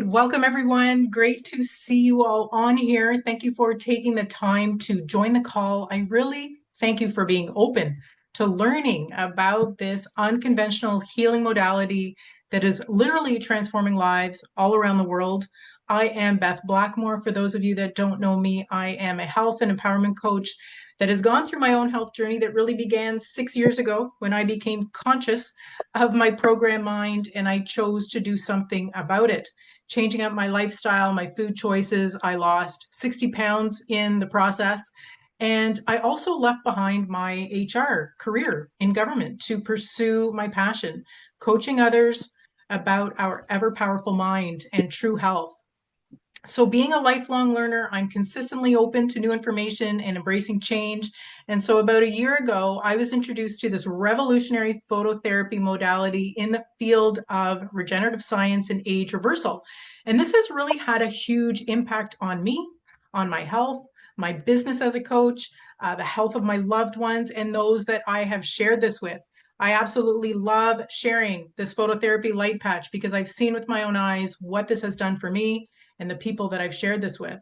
Welcome, everyone. Great to see you all on here. Thank you for taking the time to join the call. I really thank you for being open to learning about this unconventional healing modality that is literally transforming lives all around the world. I am Beth Blackmore. For those of you that don't know me, I am a health and empowerment coach that has gone through my own health journey that really began 6 years ago when I became conscious of my program mind and I chose to do something about it, changing up my lifestyle, my food choices. I lost 60 pounds in the process. And I also left behind my HR career in government to pursue my passion, coaching others about our ever powerful mind and true health. So, being a lifelong learner, I'm consistently open to new information and embracing change. And so, about a year ago, I was introduced to this revolutionary phototherapy modality in the field of regenerative science and age reversal. And this has really had a huge impact on me, on my health, my business as a coach, the health of my loved ones, and those that I have shared this with. I absolutely love sharing this phototherapy light patch because I've seen with my own eyes what this has done for me and the people that I've shared this with.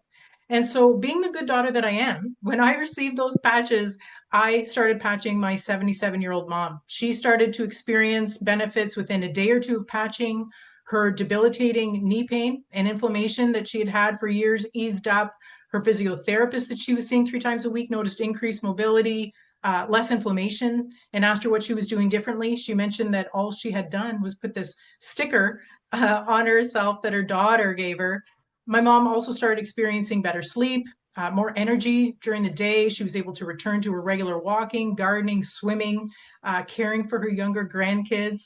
And so, being the good daughter that I am, when I received those patches, I started patching my 77-year-old mom. She started to experience benefits within a day or two of patching. Her debilitating knee pain and inflammation that she had had for years eased up. Her physiotherapist that she was seeing 3 times a week noticed increased mobility, less inflammation, and asked her what she was doing differently. She mentioned that all she had done was put this sticker on herself that her daughter gave her. My mom also started experiencing better sleep, more energy during the day. She was able to return to her regular walking, gardening, swimming, caring for her younger grandkids.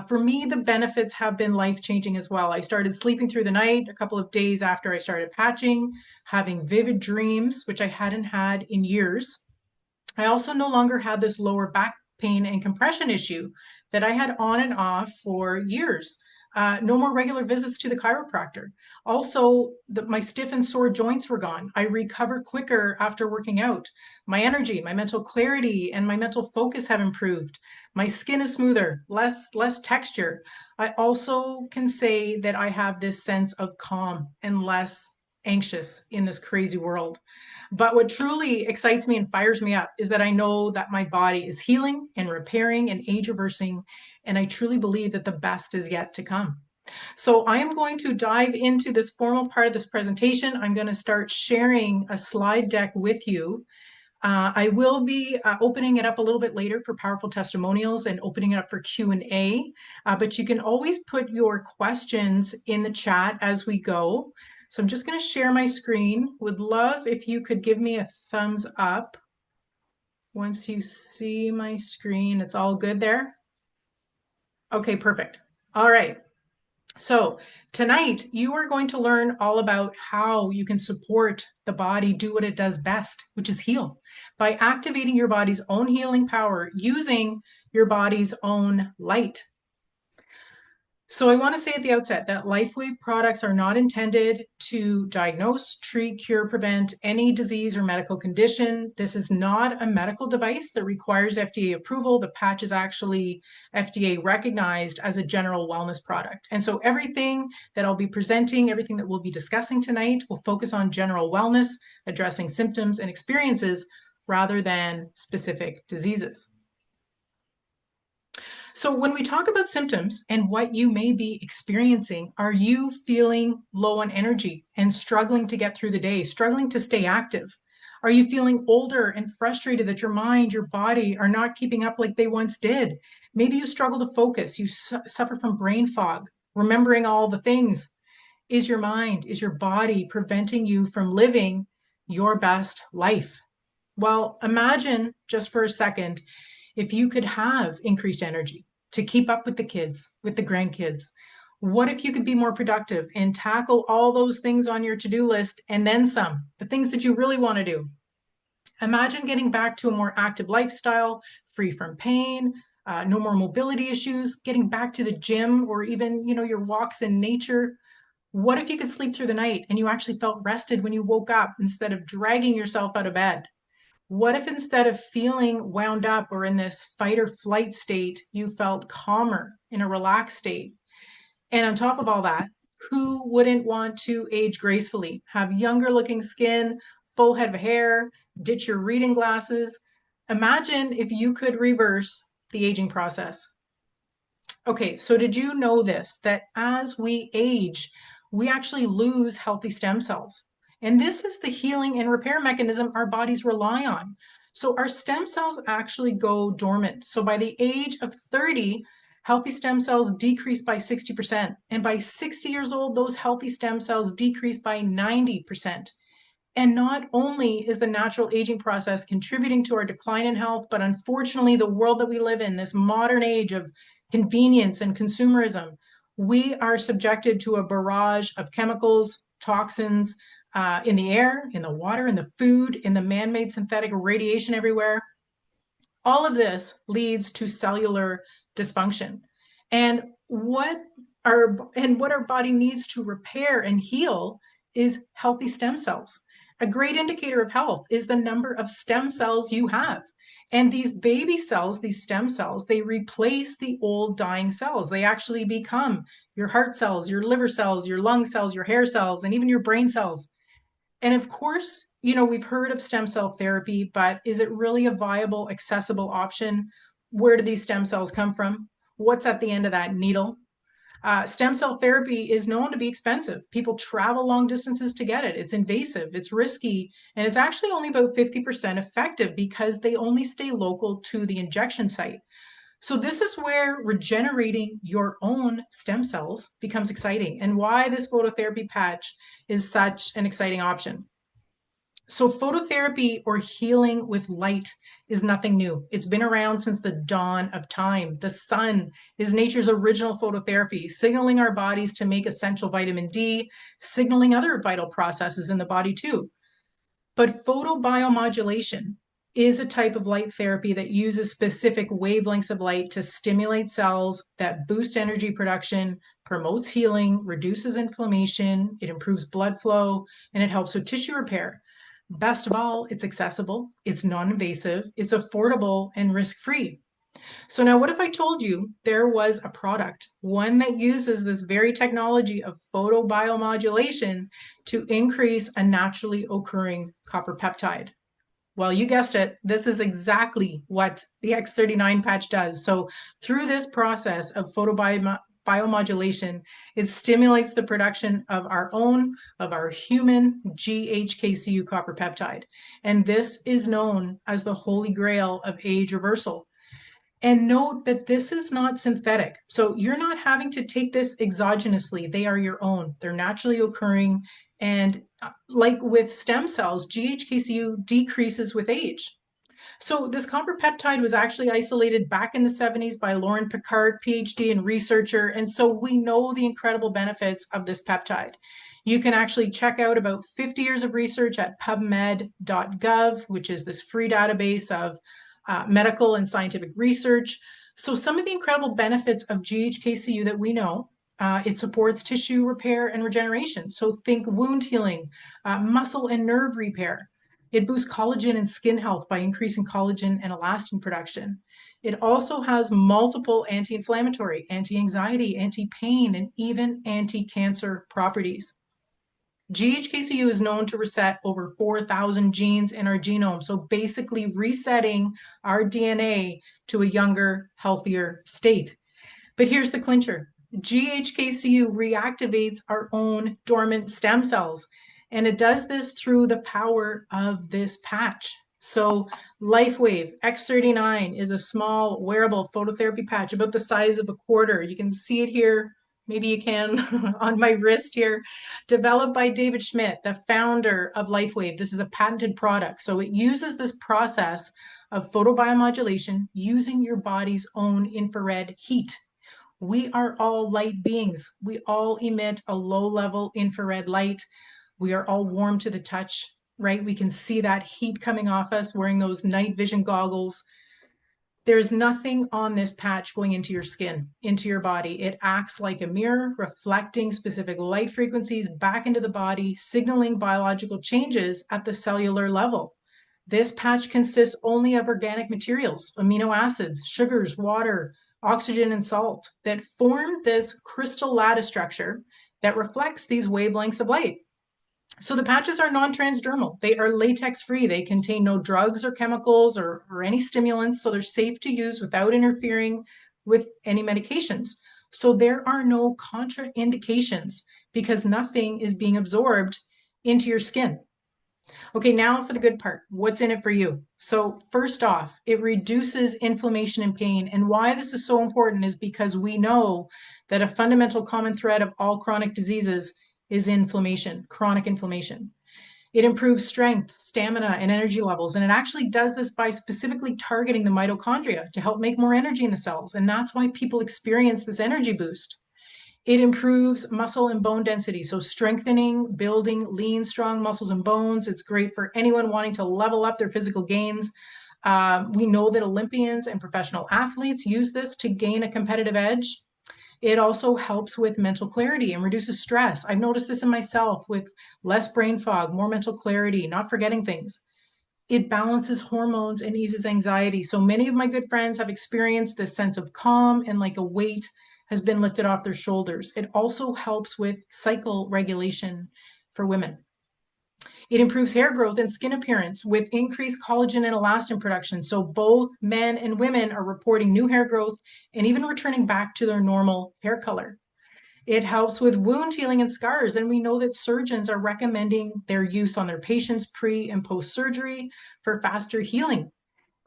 For me, the benefits have been life changing as well. I started sleeping through the night a couple of days after I started patching, having vivid dreams, which I hadn't had in years. I also no longer had this lower back pain and compression issue that I had on and off for years. No more regular visits to the chiropractor. Also, my stiff and sore joints were gone. I recover quicker after working out. My energy, my mental clarity, and my mental focus have improved. My skin is smoother, less texture. I also can say that I have this sense of calm and less anxious in this crazy world. But what truly excites me and fires me up is that I know that my body is healing and repairing and age reversing. And I truly believe that the best is yet to come. So I am going to dive into this formal part of this presentation. I'm going to start sharing a slide deck with you. I will be opening it up a little bit later for powerful testimonials and opening it up for Q&A, but you can always put your questions in the chat as we go. So I'm just going to share my screen. Would love if you could give me a thumbs up once you see my screen. It's all good there? Okay, perfect. All right. So tonight you are going to learn all about how you can support the body do what it does best, which is heal, by activating your body's own healing power using your body's own light. So I want to say at the outset that LifeWave products are not intended to diagnose, treat, cure, prevent any disease or medical condition. This is not a medical device that requires FDA approval. The patch is actually FDA recognized as a general wellness product. And so everything that I'll be presenting, everything that we'll be discussing tonight will focus on general wellness, addressing symptoms and experiences rather than specific diseases. So when we talk about symptoms and what you may be experiencing, are you feeling low on energy and struggling to get through the day, struggling to stay active? Are you feeling older and frustrated that your mind, your body are not keeping up like they once did? Maybe you struggle to focus, you suffer from brain fog, remembering all the things. Is your mind, is your body preventing you from living your best life? Well, imagine just for a second if you could have increased energy to keep up with the kids, with the grandkids. What if you could be more productive and tackle all those things on your to-do list and then some, the things that you really want to do? Imagine getting back to a more active lifestyle, free from pain, no more mobility issues, getting back to the gym or even, your walks in nature. What if you could sleep through the night and you actually felt rested when you woke up instead of dragging yourself out of bed? What if instead of feeling wound up or in this fight or flight state, you felt calmer in a relaxed state? And on top of all that, Who wouldn't want to age gracefully, have younger looking skin, full head of hair, ditch your reading glasses? Imagine if you could reverse the aging process. Okay, so did you know this, that as we age, we actually lose healthy stem cells? And this is the healing and repair mechanism our bodies rely on. So our stem cells actually go dormant. So by the age of 30, healthy stem cells decrease by 60%. And by 60 years old, those healthy stem cells decrease by 90%. And not only is the natural aging process contributing to our decline in health, but unfortunately, the world that we live in, this modern age of convenience and consumerism, we are subjected to a barrage of chemicals, toxins in the air, in the water, in the food, in the man-made synthetic radiation everywhere. All of this leads to cellular dysfunction. And what our body needs to repair and heal is healthy stem cells. A great indicator of health is the number of stem cells you have. And these baby cells, these stem cells, they replace the old dying cells. They actually become your heart cells, your liver cells, your lung cells, your hair cells, and even your brain cells. And of course, we've heard of stem cell therapy, but is it really a viable, accessible option? Where do these stem cells come from? What's at the end of that needle? Stem cell therapy is known to be expensive. People travel long distances to get it. It's invasive, it's risky, and it's actually only about 50% effective because they only stay local to the injection site. So this is where regenerating your own stem cells becomes exciting, and why this phototherapy patch is such an exciting option. So phototherapy, or healing with light, is nothing new. It's been around since the dawn of time. The sun is nature's original phototherapy, signaling our bodies to make essential vitamin D, signaling other vital processes in the body too. But photobiomodulation is a type of light therapy that uses specific wavelengths of light to stimulate cells that boost energy production, promotes healing, reduces inflammation, it improves blood flow, and it helps with tissue repair. Best of all, it's accessible, it's non-invasive, it's affordable, and risk-free. So now what if I told you there was a product, one that uses this very technology of photobiomodulation to increase a naturally occurring copper peptide? Well, you guessed it. This is exactly what the X39 patch does. So through this process of photobiomodulation, it stimulates the production of our human GHKCU copper peptide. And this is known as the holy grail of age reversal. And note that this is not synthetic. So you're not having to take this exogenously. They are your own. They're naturally occurring. And like with stem cells, GHKCU decreases with age. So this copper peptide was actually isolated back in the 70s by Lauren Picard, PhD and researcher. And so we know the incredible benefits of this peptide. You can actually check out about 50 years of research at pubmed.gov, which is this free database of medical and scientific research. So some of the incredible benefits of GHKCU that we know, it supports tissue repair and regeneration. So think wound healing, muscle and nerve repair. It boosts collagen and skin health by increasing collagen and elastin production. It also has multiple anti-inflammatory, anti-anxiety, anti-pain, and even anti-cancer properties. GHKCU is known to reset over 4,000 genes in our genome, so basically resetting our DNA to a younger, healthier state. But here's the clincher. GHKCU reactivates our own dormant stem cells, and it does this through the power of this patch. So LifeWave X39 is a small wearable phototherapy patch about the size of a quarter. You can see it here. Maybe you can on my wrist here. Developed by David Schmidt, the founder of LifeWave. This is a patented product. So it uses this process of photobiomodulation using your body's own infrared heat. We are all light beings. We all emit a low-level infrared light. We are all warm to the touch, right? We can see that heat coming off us wearing those night vision goggles. There's nothing on this patch going into your skin, into your body. It acts like a mirror, reflecting specific light frequencies back into the body, signaling biological changes at the cellular level. This patch consists only of organic materials, amino acids, sugars, water, oxygen, and salt that form this crystal lattice structure. that reflects these wavelengths of light. So the patches are non-transdermal. They are latex-free. They contain no drugs or chemicals or any stimulants, so they're safe to use without interfering with any medications. So there are no contraindications because nothing is being absorbed into your skin. Okay, now for the good part. What's in it for you? So first off, it reduces inflammation and pain. And why this is so important is because we know that a fundamental common thread of all chronic diseases is inflammation, chronic inflammation. It improves strength, stamina, and energy levels. And it actually does this by specifically targeting the mitochondria to help make more energy in the cells. And that's why people experience this energy boost. It improves muscle and bone density. So strengthening, building lean, strong muscles and bones. It's great for anyone wanting to level up their physical gains. We know that Olympians and professional athletes use this to gain a competitive edge. It also helps with mental clarity and reduces stress. I've noticed this in myself with less brain fog, more mental clarity, not forgetting things. It balances hormones and eases anxiety. So many of my good friends have experienced this sense of calm and like a weight has been lifted off their shoulders. It also helps with cycle regulation for women. It improves hair growth and skin appearance with increased collagen and elastin production. So both men and women are reporting new hair growth and even returning back to their normal hair color. It helps with wound healing and scars. And we know that surgeons are recommending their use on their patients pre and post surgery for faster healing.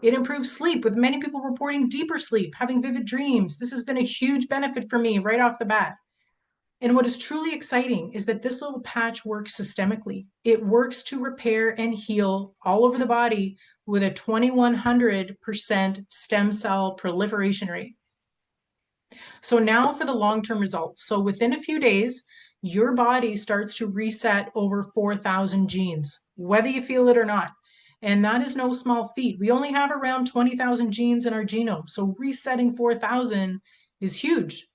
It improves sleep, with many people reporting deeper sleep, having vivid dreams. This has been a huge benefit for me right off the bat. And what is truly exciting is that this little patch works systemically. It works to repair and heal all over the body with a 2100% stem cell proliferation rate. So now for the long-term results. So within a few days, your body starts to reset over 4,000 genes, whether you feel it or not. And that is no small feat. We only have around 20,000 genes in our genome. So resetting 4,000 is huge.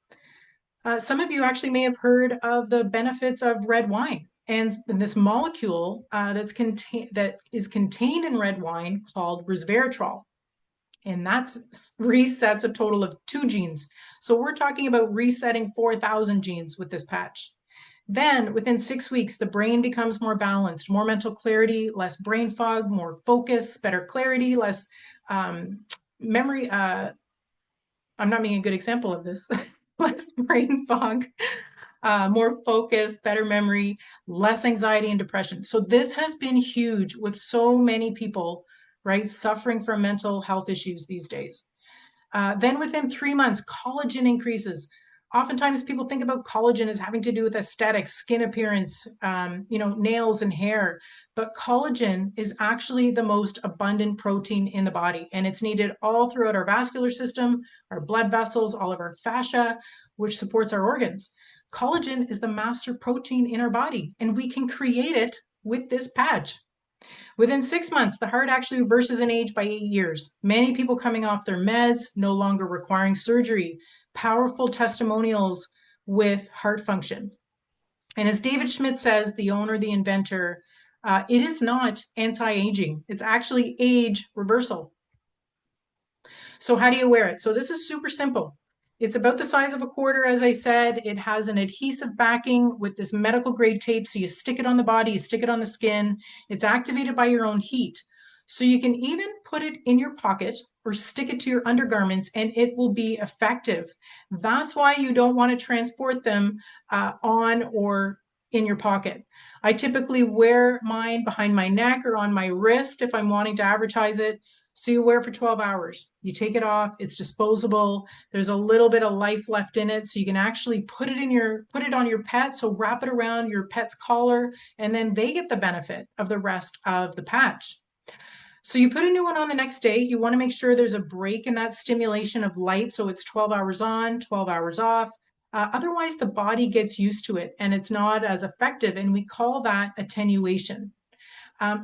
Some of you actually may have heard of the benefits of red wine. And this molecule that is contained in red wine called resveratrol. And that resets a total of 2 genes. So we're talking about resetting 4,000 genes with this patch. Then within 6 weeks, the brain becomes more balanced, more mental clarity, less brain fog, more focus, better clarity, less memory. I'm not being a good example of this. Less brain fog, more focus, better memory, less anxiety and depression. So this has been huge with so many people, right, suffering from mental health issues these days. Then within 3 months, collagen increases. Oftentimes people think about collagen as having to do with aesthetics, skin appearance, nails and hair, but collagen is actually the most abundant protein in the body, and it's needed all throughout our vascular system, our blood vessels, all of our fascia, which supports our organs. Collagen is the master protein in our body, and we can create it with this patch. Within 6 months, the heart actually reverses in age by 8 years. Many people coming off their meds, no longer requiring surgery, powerful testimonials with heart function. And as David Schmidt says, the owner, the inventor, it is not anti-aging. It's actually age reversal. So how do you wear it? So this is super simple. It's about the size of a quarter, as I said. It has an adhesive backing with this medical grade tape. So you stick it on the body, you stick it on the skin. It's activated by your own heat. So you can even put it in your pocket or stick it to your undergarments and it will be effective. That's why you don't want to transport them on or in your pocket. I typically wear mine behind my neck or on my wrist if I'm wanting to advertise it. So you wear it for 12 hours. You take it off, it's disposable. There's a little bit of life left in it. So you can actually put it on your pet. So wrap it around your pet's collar and then they get the benefit of the rest of the patch. So you put a new one on the next day. You want to make sure there's a break in that stimulation of light. So it's 12 hours on, 12 hours off. Otherwise, the body gets used to it and it's not as effective. And we call that attenuation.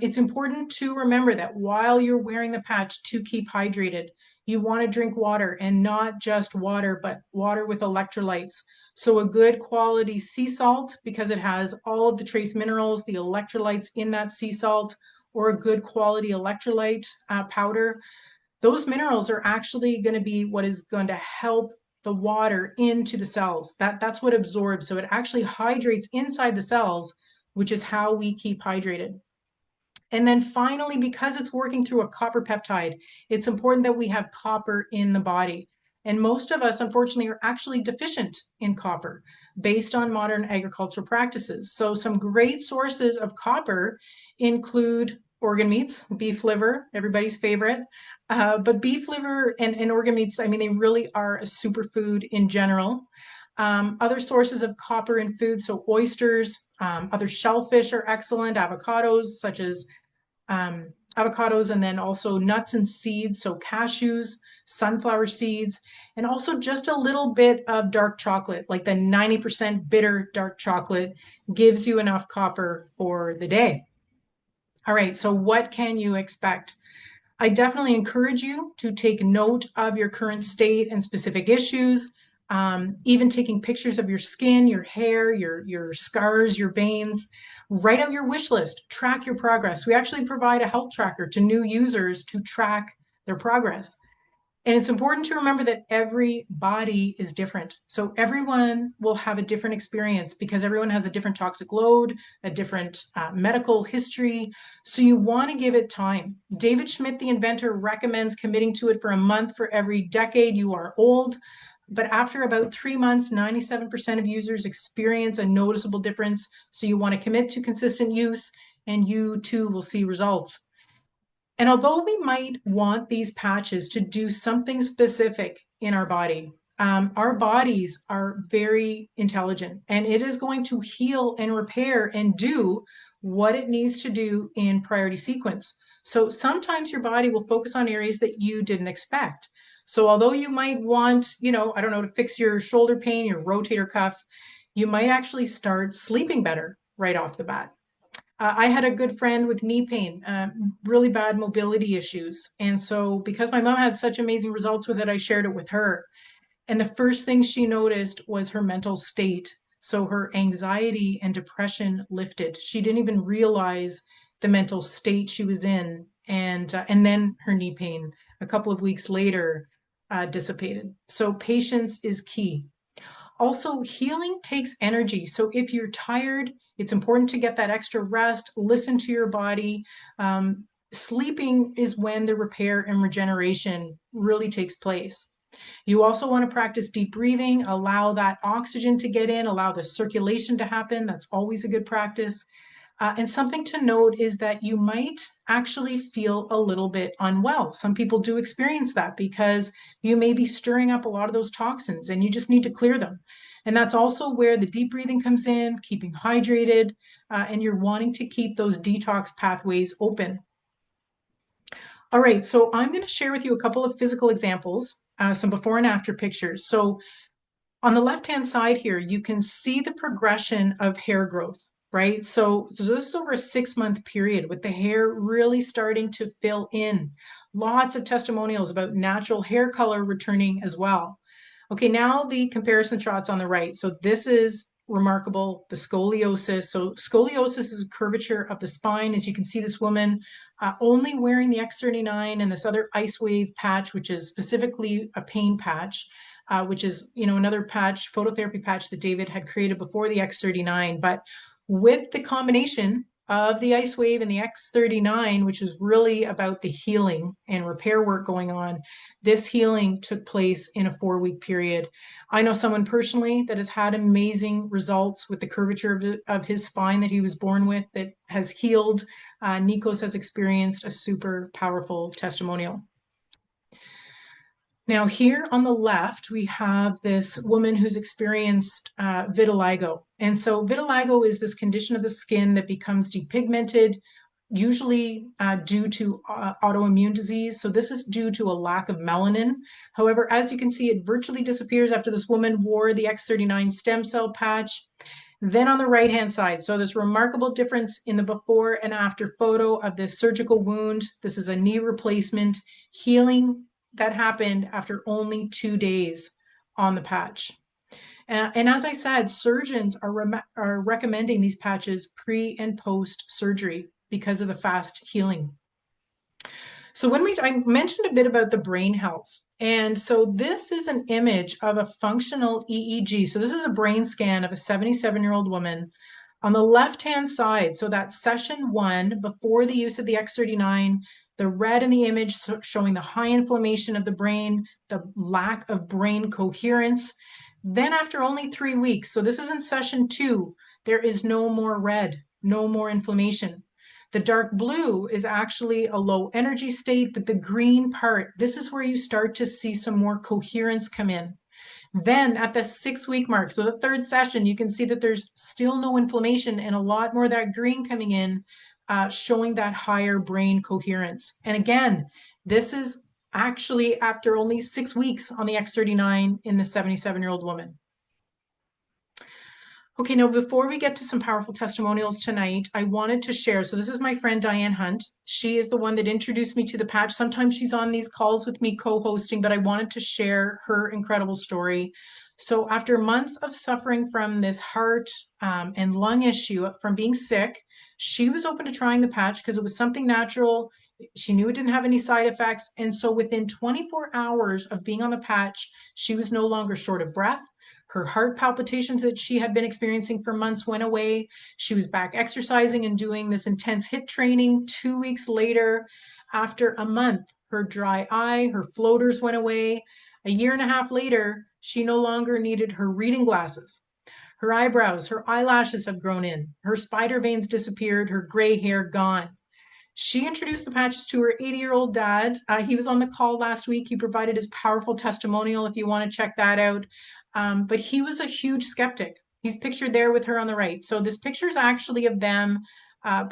It's important to remember that while you're wearing the patch to keep hydrated, you want to drink water and not just water, but water with electrolytes. So a good quality sea salt, because it has all of the trace minerals, the electrolytes in that sea salt, or a good quality electrolyte powder. Those minerals are actually going to be what is going to help the water into the cells. That's what absorbs. So it actually hydrates inside the cells, which is how we keep hydrated. And then finally, because it's working through a copper peptide, it's important that we have copper in the body. And most of us, unfortunately, are actually deficient in copper based on modern agricultural practices. So some great sources of copper include organ meats, beef liver, everybody's favorite. But beef liver and organ meats, I mean, they really are a superfood in general. Other sources of copper in food, so oysters, other shellfish are excellent, avocados, such as avocados, and then also nuts and seeds, so cashews, sunflower seeds, and also just a little bit of dark chocolate, like the 90% bitter dark chocolate gives you enough copper for the day. All right, so what can you expect? I definitely encourage you to take note of your current state and specific issues, even taking pictures of your skin, your hair, your scars, your veins. Write out your wish list, track your progress. We actually provide a health tracker to new users to track their progress. And it's important to remember that every body is different. So everyone will have a different experience because everyone has a different toxic load, a different medical history. So you want to give it time. David Schmidt, the inventor, recommends committing to it for a month for every decade you are old. But after about 3 months, 97% of users experience a noticeable difference. So you want to commit to consistent use and you too will see results. And although we might want these patches to do something specific in our bodies are very intelligent and it is going to heal and repair and do what it needs to do in priority sequence. So sometimes your body will focus on areas that you didn't expect. So although you might want, I don't know, to fix your shoulder pain, your rotator cuff, you might actually start sleeping better right off the bat. I had a good friend with knee pain, really bad mobility issues. And so, because my mom had such amazing results with it, I shared it with her. And the first thing she noticed was her mental state. So, her anxiety and depression lifted. She didn't even realize the mental state she was in. And then her knee pain, a couple of weeks later, dissipated. So, patience is key. Also, healing takes energy. So if you're tired, it's important to get that extra rest, listen to your body. Sleeping is when the repair and regeneration really takes place. You also want to practice deep breathing, allow that oxygen to get in, allow the circulation to happen. That's always a good practice. And something to note is that you might actually feel a little bit unwell. Some people do experience that because you may be stirring up a lot of those toxins and you just need to clear them. And that's also where the deep breathing comes in, keeping hydrated, and you're wanting to keep those detox pathways open. All right, so I'm going to share with you a couple of physical examples, some before and after pictures. So on the left-hand side here, you can see the progression of hair growth, right? So this is over a 6-month period with the hair really starting to fill in. Lots of testimonials about natural hair color returning as well. Okay, now the comparison shots on the right. So this is remarkable, the scoliosis. So scoliosis is a curvature of the spine. As you can see, this woman only wearing the X39 and this other ice wave patch, which is specifically a pain patch. Which is, another patch, phototherapy patch that David had created before the X39. But with the combination of the ice wave and the X39, which is really about the healing and repair work going on, this healing took place in a 4-week period. I know someone personally that has had amazing results with the curvature of his spine that he was born with that has healed. Nikos has experienced a super powerful testimonial. Now here on the left, we have this woman who's experienced vitiligo. And so vitiligo is this condition of the skin that becomes depigmented, usually due to autoimmune disease. So this is due to a lack of melanin. However, as you can see, it virtually disappears after this woman wore the X39 stem cell patch. Then on the right-hand side, so this remarkable difference in the before and after photo of this surgical wound. This is a knee replacement, healing that happened after only 2 days on the patch. And as I said, surgeons are recommending these patches pre and post surgery because of the fast healing. So I mentioned a bit about the brain health. And so this is an image of a functional EEG. So this is a brain scan of a 77-year-old woman. On the left-hand side, so that's session 1, before the use of the X39, the red in the image showing the high inflammation of the brain, the lack of brain coherence. Then after only 3 weeks, so this is in session 2, there is no more red, no more inflammation. The dark blue is actually a low energy state, but the green part, this is where you start to see some more coherence come in. Then at the 6 week mark, so the third session, you can see that there's still no inflammation and a lot more of that green coming in, showing that higher brain coherence. And again, this is actually after only 6 weeks on the X39 in the 77-year-old woman. Okay, now before we get to some powerful testimonials tonight, I wanted to share. So this is my friend Diane Hunt. She is the one that introduced me to the patch. Sometimes she's on these calls with me co-hosting, but I wanted to share her incredible story. So after months of suffering from this heart and lung issue from being sick, she was open to trying the patch because it was something natural. She knew it didn't have any side effects. And so within 24 hours of being on the patch, she was no longer short of breath. Her heart palpitations that she had been experiencing for months went away. She was back exercising and doing this intense HIIT training. 2 weeks later, after a month, her dry eye, her floaters went away. A year and a half later, she no longer needed her reading glasses. Her eyebrows, her eyelashes have grown in. Her spider veins disappeared, her gray hair gone. She introduced the patches to her 80-year-old dad. He was on the call last week. He provided his powerful testimonial if you want to check that out. But he was a huge skeptic. He's pictured there with her on the right. So this picture is actually of them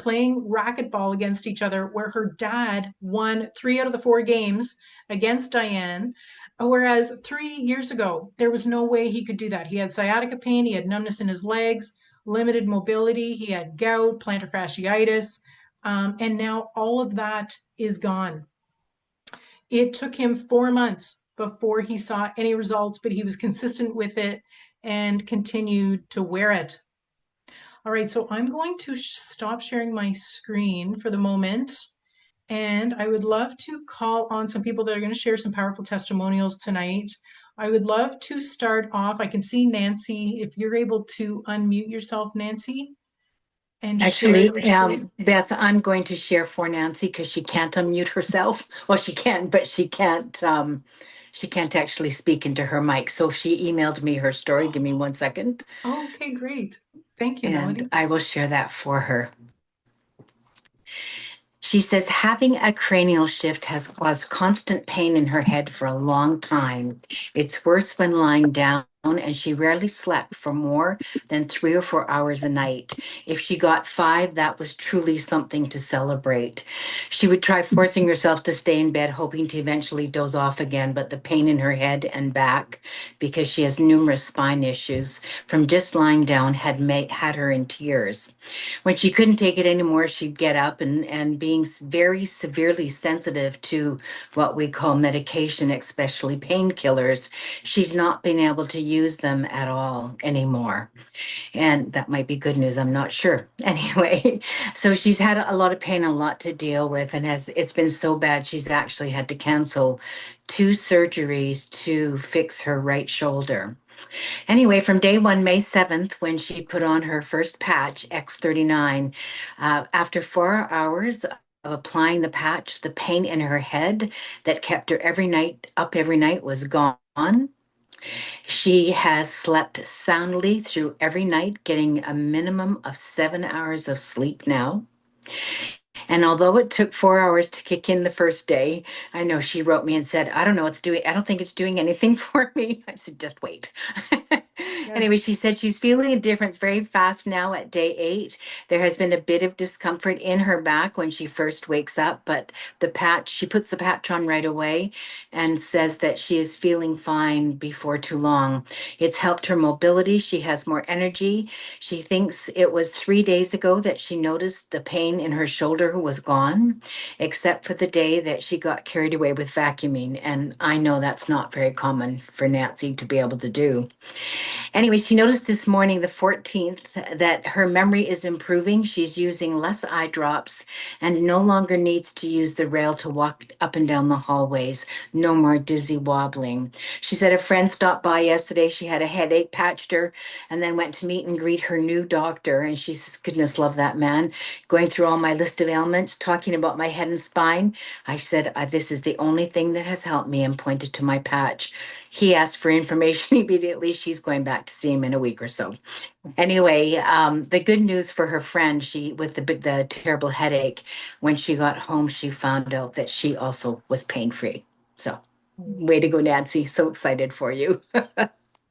playing racquetball against each other, where her dad won 3 out of the 4 games against Diane. Whereas 3 years ago, there was no way he could do that. He had sciatica pain, he had numbness in his legs, limited mobility, he had gout, plantar fasciitis. And now all of that is gone. It took him 4 months before he saw any results, but he was consistent with it and continued to wear it. All right, so I'm going to stop sharing my screen for the moment. And I would love to call on some people that are going to share some powerful testimonials tonight. I would love to start off. I can see Nancy. If you're able to unmute yourself, Nancy, and share Actually, your story. Beth, I'm going to share for Nancy because she can't unmute herself. Well, she can, but she can't actually speak into her mic. So she emailed me her story. Give me 1 second, Okay, great. Thank you, and Melody. I will share that for her. She says having a cranial shift has caused constant pain in her head for a long time. It's worse when lying down, and she rarely slept for more than 3 or 4 hours a night. If she got 5, that was truly something to celebrate. She would try forcing herself to stay in bed, hoping to eventually doze off again, but the pain in her head and back, because she has numerous spine issues from just lying down, had her in tears. When she couldn't take it anymore, she'd get up and being very severely sensitive to what we call medication, especially painkillers, she's not been able to use them at all anymore. And that might be good news, I'm not sure. Anyway, so she's had a lot of pain, a lot to deal with, and it's been so bad she's actually had to cancel 2 surgeries to fix her right shoulder. Anyway, from day one, May 7th, when she put on her first patch, X39, after 4 hours of applying the patch, the pain in her head that kept her every night was gone. She has slept soundly through every night, getting a minimum of 7 hours of sleep now. And although it took 4 hours to kick in the first day, I know she wrote me and said, I don't know what's doing. I don't think it's doing anything for me. I said, just wait. Yes. Anyway, she said she's feeling a difference very fast now at day 8. There has been a bit of discomfort in her back when she first wakes up, but she puts the patch on right away and says that she is feeling fine before too long. It's helped her mobility. She has more energy. She thinks it was 3 days ago that she noticed the pain in her shoulder was gone, except for the day that she got carried away with vacuuming. And I know that's not very common for Nancy to be able to do. Anyway, she noticed this morning, the 14th, that her memory is improving. She's using less eye drops and no longer needs to use the rail to walk up and down the hallways. No more dizzy wobbling. She said a friend stopped by yesterday. She had a headache, patched her, and then went to meet and greet her new doctor. And she says, goodness, love that man. Going through all my list of ailments, talking about my head and spine. I said, this is the only thing that has helped me, and pointed to my patch. He asked for information immediately. She's going back to see him in a week or so. Anyway, the good news for her friend, she with the terrible headache, when she got home, she found out that she also was pain free. So, way to go, Nancy! So excited for you.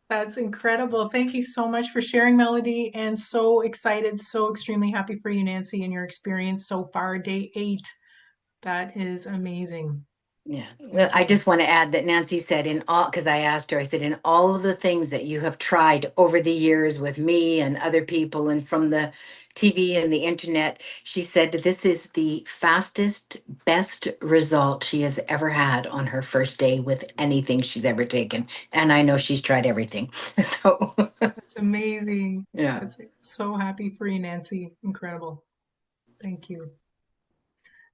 That's incredible. Thank you so much for sharing, Melody, and so excited, so extremely happy for you, Nancy, and your experience so far, day 8. That is amazing. Yeah. Well, Thank I you. just want to add that Nancy said in all, because I asked her, I said, in all of the things that you have tried over the years with me and other people and from the TV and the internet, she said this is the fastest, best result she has ever had on her first day with anything she's ever taken. And I know she's tried everything. So, That's amazing. yeah. That's so happy for you, Nancy. Incredible. Thank you.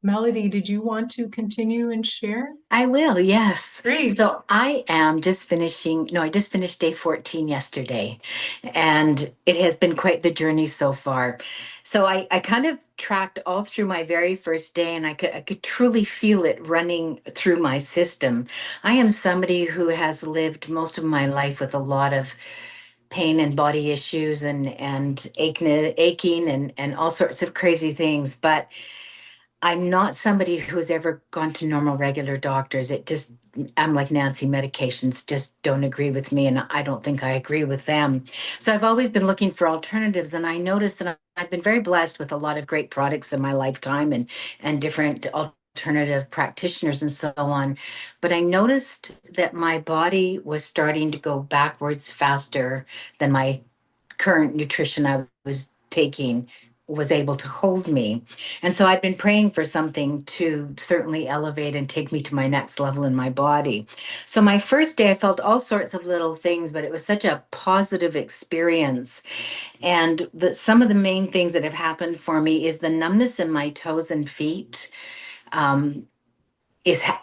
Melody, did you want to continue and share? I will, yes. Great. So I am just finishing, no, I just finished day 14 yesterday, and it has been quite the journey so far. So I kind of tracked all through my very first day, and I could truly feel it running through my system. I am somebody who has lived most of my life with a lot of pain and body issues and aching and all sorts of crazy things, but I'm not somebody who's ever gone to normal, regular doctors. I'm like Nancy, medications just don't agree with me, and I don't think I agree with them. So I've always been looking for alternatives, and I noticed that I've been very blessed with a lot of great products in my lifetime and different alternative practitioners and so on. But I noticed that my body was starting to go backwards faster than my current nutrition I was taking was able to hold me. And so I've been praying for something to certainly elevate and take me to my next level in my body. So my first day, I felt all sorts of little things, but it was such a positive experience. And some of the main things that have happened for me is the numbness in my toes and feet. Um,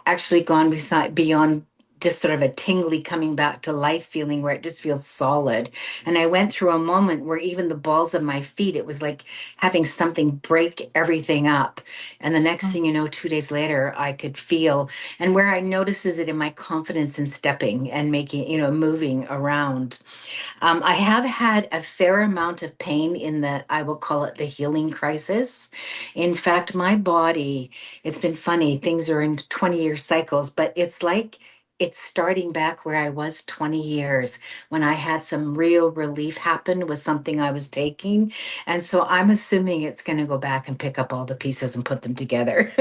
actually gone beyond just sort of a tingly coming back to life feeling where it just feels solid. And I went through a moment where even the balls of my feet, it was like having something break everything up. And the next thing you know, 2 days later, I could feel, and where I notice is it in my confidence in stepping and making, moving around. I have had a fair amount of pain in I will call it the healing crisis. In fact, my body, it's been funny, things are in 20-year cycles, but it's like it's starting back where I was 20 years when I had some real relief happen with something I was taking. And so I'm assuming it's going to go back and pick up all the pieces and put them together.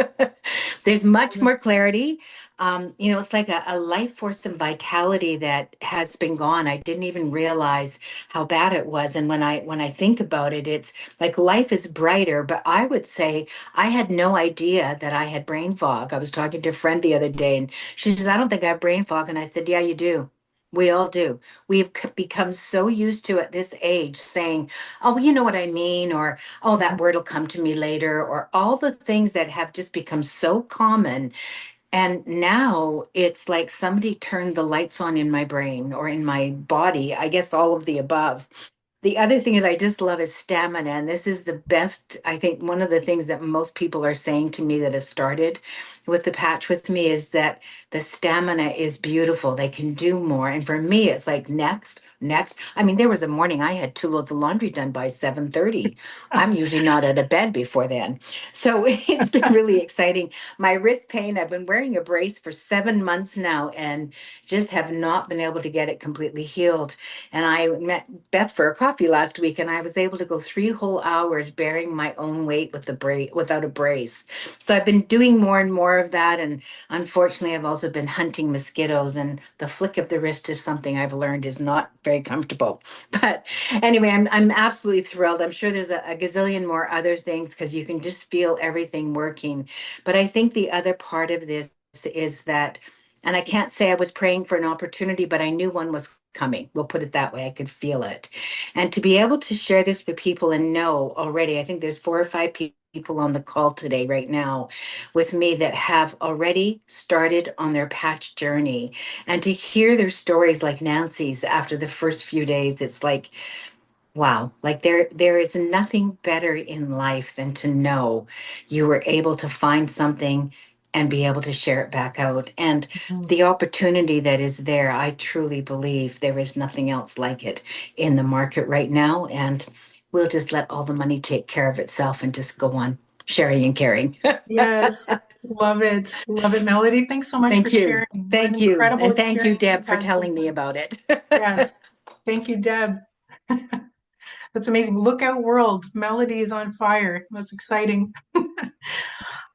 There's much more clarity. It's like a life force and vitality that has been gone. I didn't even realize how bad it was. And when I think about it, it's like life is brighter. But I would say I had no idea that I had brain fog. I was talking to a friend the other day, and she says, "I don't think I have brain fog." And I said, "Yeah, you do. We all do. We've become so used to at this age saying, 'Oh, well, you know what I mean,' or 'Oh, that word will come to me later,' or all the things that have just become so common. And now it's like somebody turned the lights on in my brain or in my body, I guess all of the above. The other thing that I just love is stamina. And this is the best, I think, one of the things that most people are saying to me that have started with the patch with me is that the stamina is beautiful. They can do more. And for me, it's like next, next. I mean, there was a morning I had 2 loads of laundry done by 7:30. I'm usually not out of bed before then. So it's been really exciting. My wrist pain, I've been wearing a brace for 7 months now and just have not been able to get it completely healed. And I met Beth for a coffee last week, and I was able to go 3 whole hours bearing my own weight with the brace without a brace. So I've been doing more and more of that, and unfortunately, I've also been hunting mosquitoes. And the flick of the wrist is something I've learned is not very comfortable. But anyway, I'm absolutely thrilled. I'm sure there's a gazillion more other things because you can just feel everything working. But I think the other part of this is that And I can't say I was praying for an opportunity, but I knew one was coming. We'll put it that way. I could feel it. And to be able to share this with people and know already, I think there's 4 or 5 people on the call today, right now, with me that have already started on their patch journey. And to hear their stories like Nancy's after the first few days, it's like, wow, like there is nothing better in life than to know you were able to find something and be able to share it back out. And Mhm. the opportunity that is there, I truly believe there is nothing else like it in the market right now. And we'll just let all the money take care of itself and just go on sharing and caring. Yes, love it. Love it, Melody. Thanks so much for Thank you. sharing. What an Thank you. incredible And thank you, experience Deb, you've for had so telling far. me about it. Yes. Thank you, Deb. That's amazing. Look out, world. Melody is on fire. That's exciting.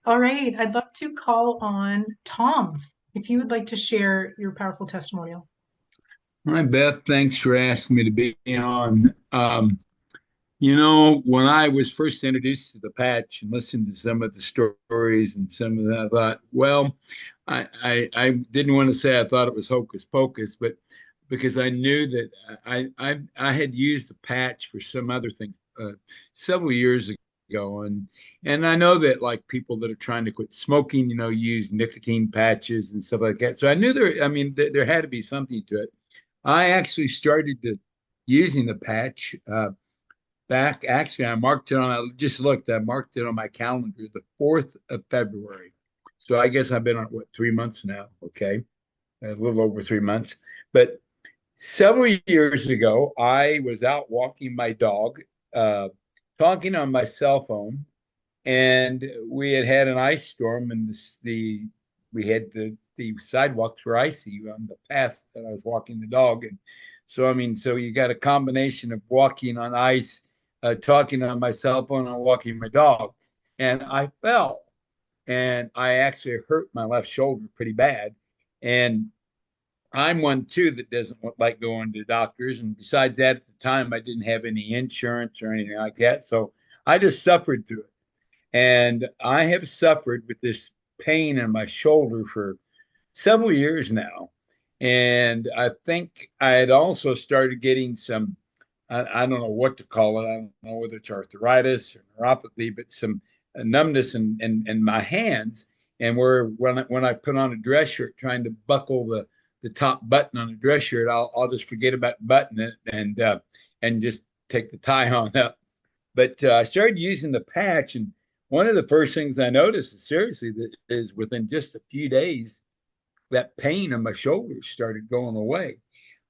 All right. I'd love to call on Tom if you would like to share your powerful testimonial. Hi, Beth. Thanks for asking me to be on. When I was first introduced to the patch and listened to some of the stories and some of that, I thought, well, I didn't want to say I thought it was hocus pocus, but because I knew that I had used the patch for some other thing several years ago, and I know that like people that are trying to quit smoking, use nicotine patches and stuff like that. So I knew there had to be something to it. I actually started using the patch back. Actually, I just looked, I marked it on my calendar the 4th of February. So I guess I've been on what, 3 months now. Okay. A little over 3 months. But several years ago, I was out walking my dog, uh, talking on my cell phone, and we had had an ice storm, and we had the sidewalks were icy on the path that I was walking the dog, and so you got a combination of walking on ice, talking on my cell phone, and walking my dog, and I fell, and I actually hurt my left shoulder pretty bad, and I'm one too that doesn't like going to doctors, and besides that, at the time I didn't have any insurance or anything like that, so I just suffered through it. And I have suffered with this pain in my shoulder for several years now. And I think I had also started getting some, I don't know what to call it. I don't know whether it's arthritis or neuropathy, but some numbness in my hands. And when I put on a dress shirt, trying to buckle the top button on a dress shirt, I'll just forget about buttoning it and just take the tie on up. But I started using the patch, and one of the first things I noticed is seriously that is within just a few days, that pain in my shoulders started going away.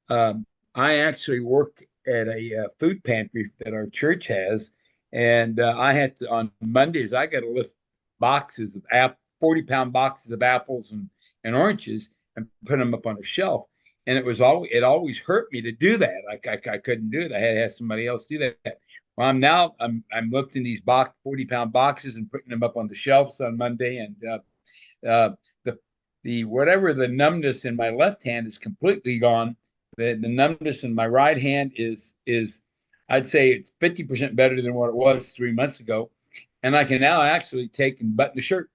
I actually work at a food pantry that our church has, and I had to on Mondays I got to lift boxes of 40-pound boxes of apples and oranges and put them up on a shelf. And it always hurt me to do that. I couldn't do it. I had to have somebody else do that. Well, I'm lifting these 40-pound boxes and putting them up on the shelves on Monday, and the whatever the numbness in my left hand is completely gone. The numbness in my right hand is I'd say it's 50% better than what it was 3 months ago, and I can now actually take and button the shirt.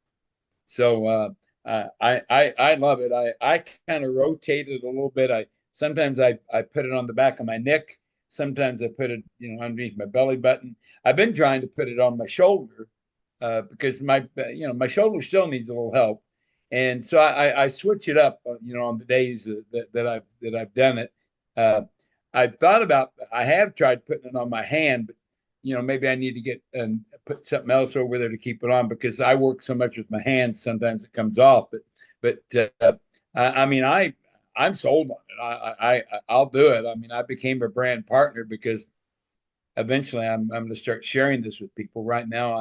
So I love it. I kind of rotate it a little bit. I put it on the back of my neck. Sometimes I put it underneath my belly button. I've been trying to put it on my shoulder because my shoulder still needs a little help, and so I switch it up on the days that I've done it. Uh, I have tried putting it on my hand, but maybe I need to get and put something else over there to keep it on because I work so much with my hands. Sometimes it comes off, but I mean I'm sold on it. I'll do it. I mean I became a brand partner because eventually I'm going to start sharing this with people. Right now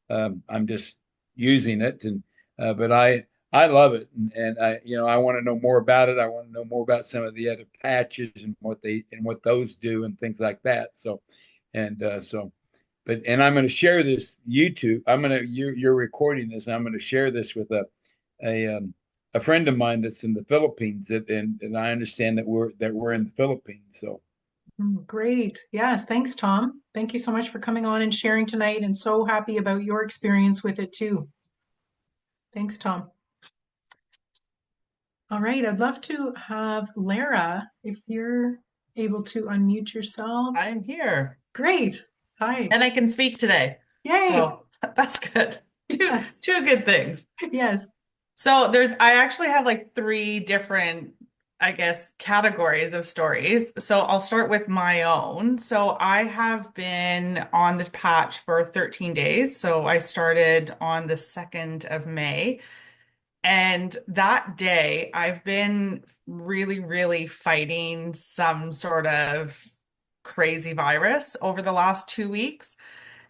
I'm just using it, and but I love it, and I want to know more about it. I want to know more about some of the other patches and what those do and things like that. So and so and I'm going to share this YouTube. You're recording this, and I'm going to share this with a friend of mine that's in the Philippines, and I understand that we're in the Philippines. So Great. Yes. Thanks, Tom. Thank you so much for coming on and sharing tonight, and so happy about your experience with it too. Thanks, Tom. All right, I'd love to have Lara, if you're able to unmute yourself. I'm here Great. Hi. and I can speak today. Yay. So that's good. Two Yes. two good things. Yes. So I actually have like three different, I guess, categories of stories. So I'll start with my own. So I have been on this patch for 13 days. So I started on the 2nd of May. And that day, I've been really, really fighting some sort of crazy virus over the last 2 weeks.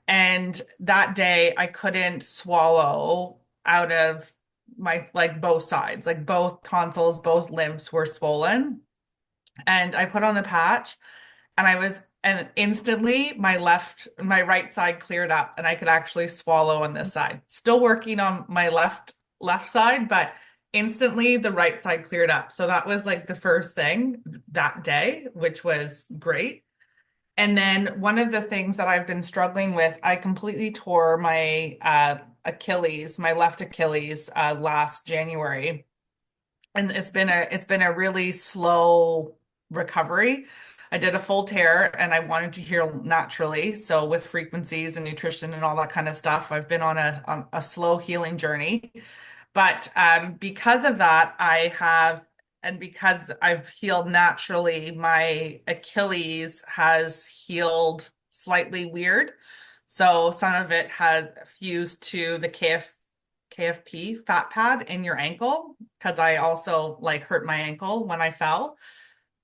And that day, I couldn't swallow out of my, like, both sides, like both tonsils, both lymphs were swollen. And I put on the patch and instantly my right side cleared up and I could actually swallow on this side. Still working on my left side, but instantly the right side cleared up. So that was like the first thing that day, which was great. And then one of the things that I've been struggling with, I completely tore my Achilles, my left Achilles, last January. And it's been a really slow recovery. I did a full tear and I wanted to heal naturally. So with frequencies and nutrition and all that kind of stuff, I've been on a slow healing journey. But because of that, and because I've healed naturally, my Achilles has healed slightly weird. So some of it has fused to the KFP fat pad in your ankle, because I also like hurt my ankle when I fell.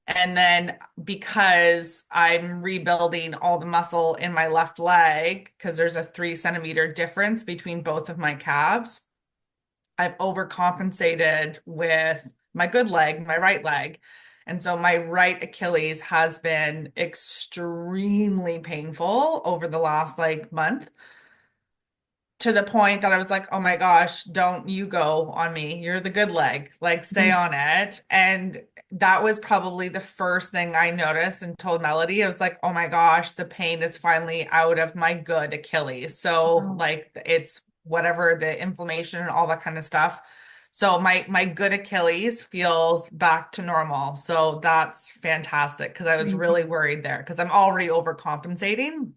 And then because I'm rebuilding all the muscle in my left leg, because there's a 3 centimeter difference between both of my calves, I've overcompensated with my good leg, my right leg. And so my right Achilles has been extremely painful over the last like month, to the point that I was like, oh my gosh, don't you go on me. You're the good leg, like stay Mhm. on it. And that was probably the first thing I noticed and told Melody. I was like, oh my gosh, the pain is finally out of my good Achilles. So Wow. like it's whatever the inflammation and all that kind of stuff. So my good Achilles feels back to normal. So that's fantastic, because I was Amazing. really worried there because I'm already overcompensating.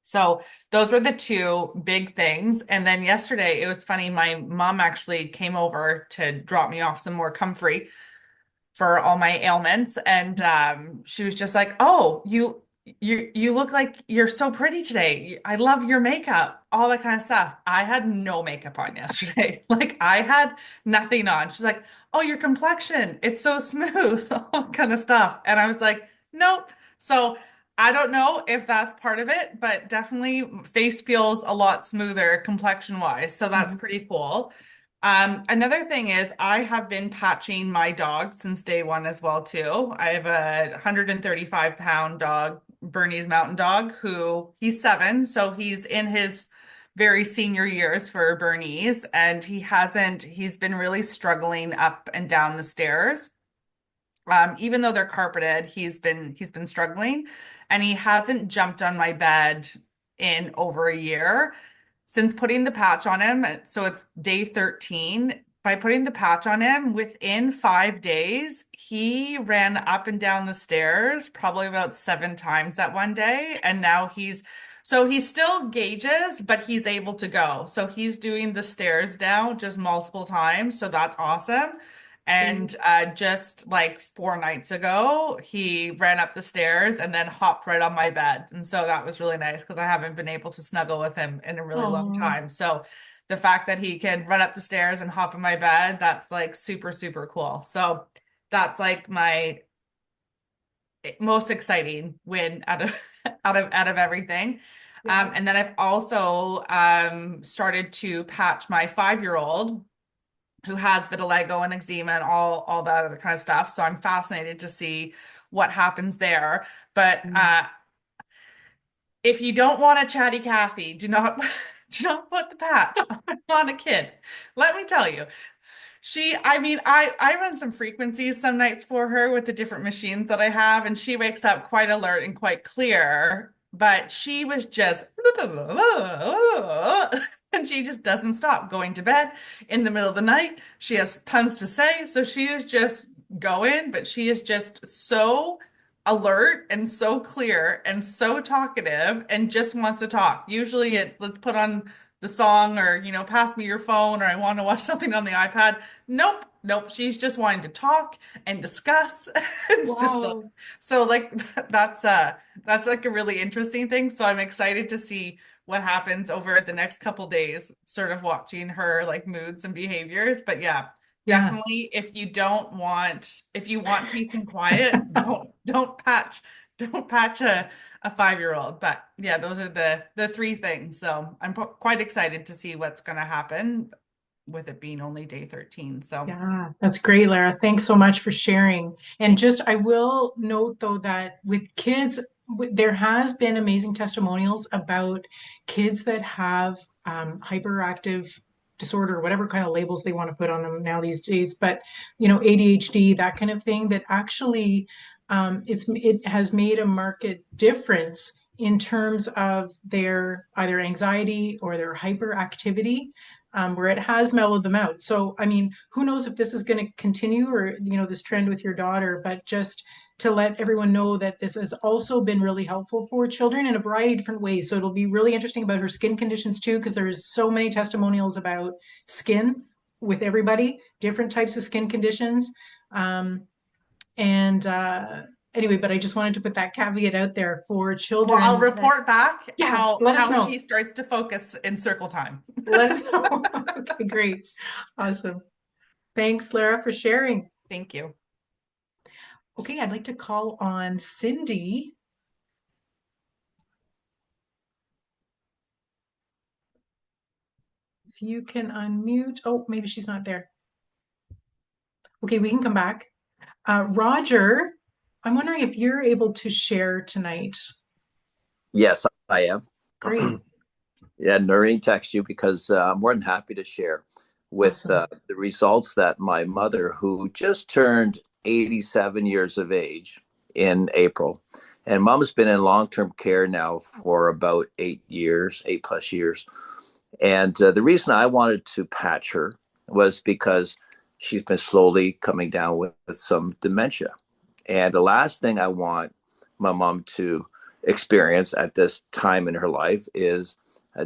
So those were the two big things. And then yesterday, it was funny. My mom actually came over to drop me off some more comfrey for all my ailments, and she was just like, "Oh, you look like you're so pretty today. I love your makeup, all that kind of stuff." I had no makeup on yesterday. Like I had nothing on. She's like, "Oh, your complexion, it's so smooth," all that kind of stuff. And I was like, "Nope." So I don't know if that's part of it, but definitely face feels a lot smoother complexion wise. So that's Mhm. pretty cool. Another thing is I have been patching my dog since day one as well too. I have a 135-pound dog, Bernese Mountain Dog, who he's 7, so he's in his very senior years for Bernese, and he's been really struggling up and down the stairs. Even though they're carpeted, he's been struggling, and he hasn't jumped on my bed in over a year since putting the patch on him. So it's day 13. By putting the patch on him, within 5 days, he ran up and down the stairs probably about 7 times that one day. And now he still gauges, but he's able to go. So he's doing the stairs now just multiple times. So that's awesome. Great. And just like 4 nights ago, he ran up the stairs and then hopped right on my bed. And so that was really nice because I haven't been able to snuggle with him in a really long Oh, time. So the fact that he can run up the stairs and hop in my bed, that's like super, super cool. So that's like my most exciting win out of out of everything. yeah. And then I've also started to patch my 5-year-old who has vitiligo and eczema and all that other kind of stuff. So I'm fascinated to see what happens there. But Mm. if you don't want a chatty Cathy, do not do not put the patch on a kid. Let me tell you. I mean, I run some frequencies some nights for her with the different machines that I have, and she wakes up quite alert and quite clear. But she was just And she just doesn't stop going to bed in the middle of the night. She has tons to say. So she is just going, but she is just so alert and so clear and so talkative and just wants to talk. Usually it's let's put on the song or, pass me your phone or I want to watch something on the iPad. Nope, nope. She's just wanting to talk and discuss. It's just like, Wow. so like that's like a really interesting thing. So I'm excited to see what happens over the next couple days, sort of watching her like moods and behaviors. But yeah, Yeah. definitely if you want peace and quiet, don't patch a 5-year-old. But yeah, those are the three things. So I'm quite excited to see what's going to happen with it being only day 13. So Yeah, that's great, Lara. Thanks so much for sharing. And thanks. just, I will note though that with kids, there has been amazing testimonials about kids that have hyperactive disorder, whatever kind of labels they want to put on them now these days, but ADHD, that kind of thing, that actually it has made a marked difference in terms of their either anxiety or their hyperactivity, where it has mellowed them out. So, I mean, who knows if this is going to continue or, this trend with your daughter, but just to let everyone know that this has also been really helpful for children in a variety of different ways. So it'll be really interesting about her skin conditions too, because there's so many testimonials about skin with everybody, different types of skin conditions. And anyway, but I just wanted to put that caveat out there for Well, I'll children that, report back yeah, let us how know. she starts to focus in circle time. Let us know. Okay, great. Awesome. Thanks, Lara, for sharing. Thank you. Okay, I'd like to call on Cindy. If you can unmute. Oh, maybe she's not there. Okay, we can come back. Roger, I'm wondering if you're able to share tonight. Yes, I am. Great. Yeah, Noreen text you because I'm more than happy to share with Awesome. the results that my mother, who just turned 87 years of age in April, and mom's been in long-term care now for about 8 years, 8+ years. And the reason I wanted to patch her was because she's been slowly coming down with some dementia. And the last thing I want my mom to experience at this time in her life is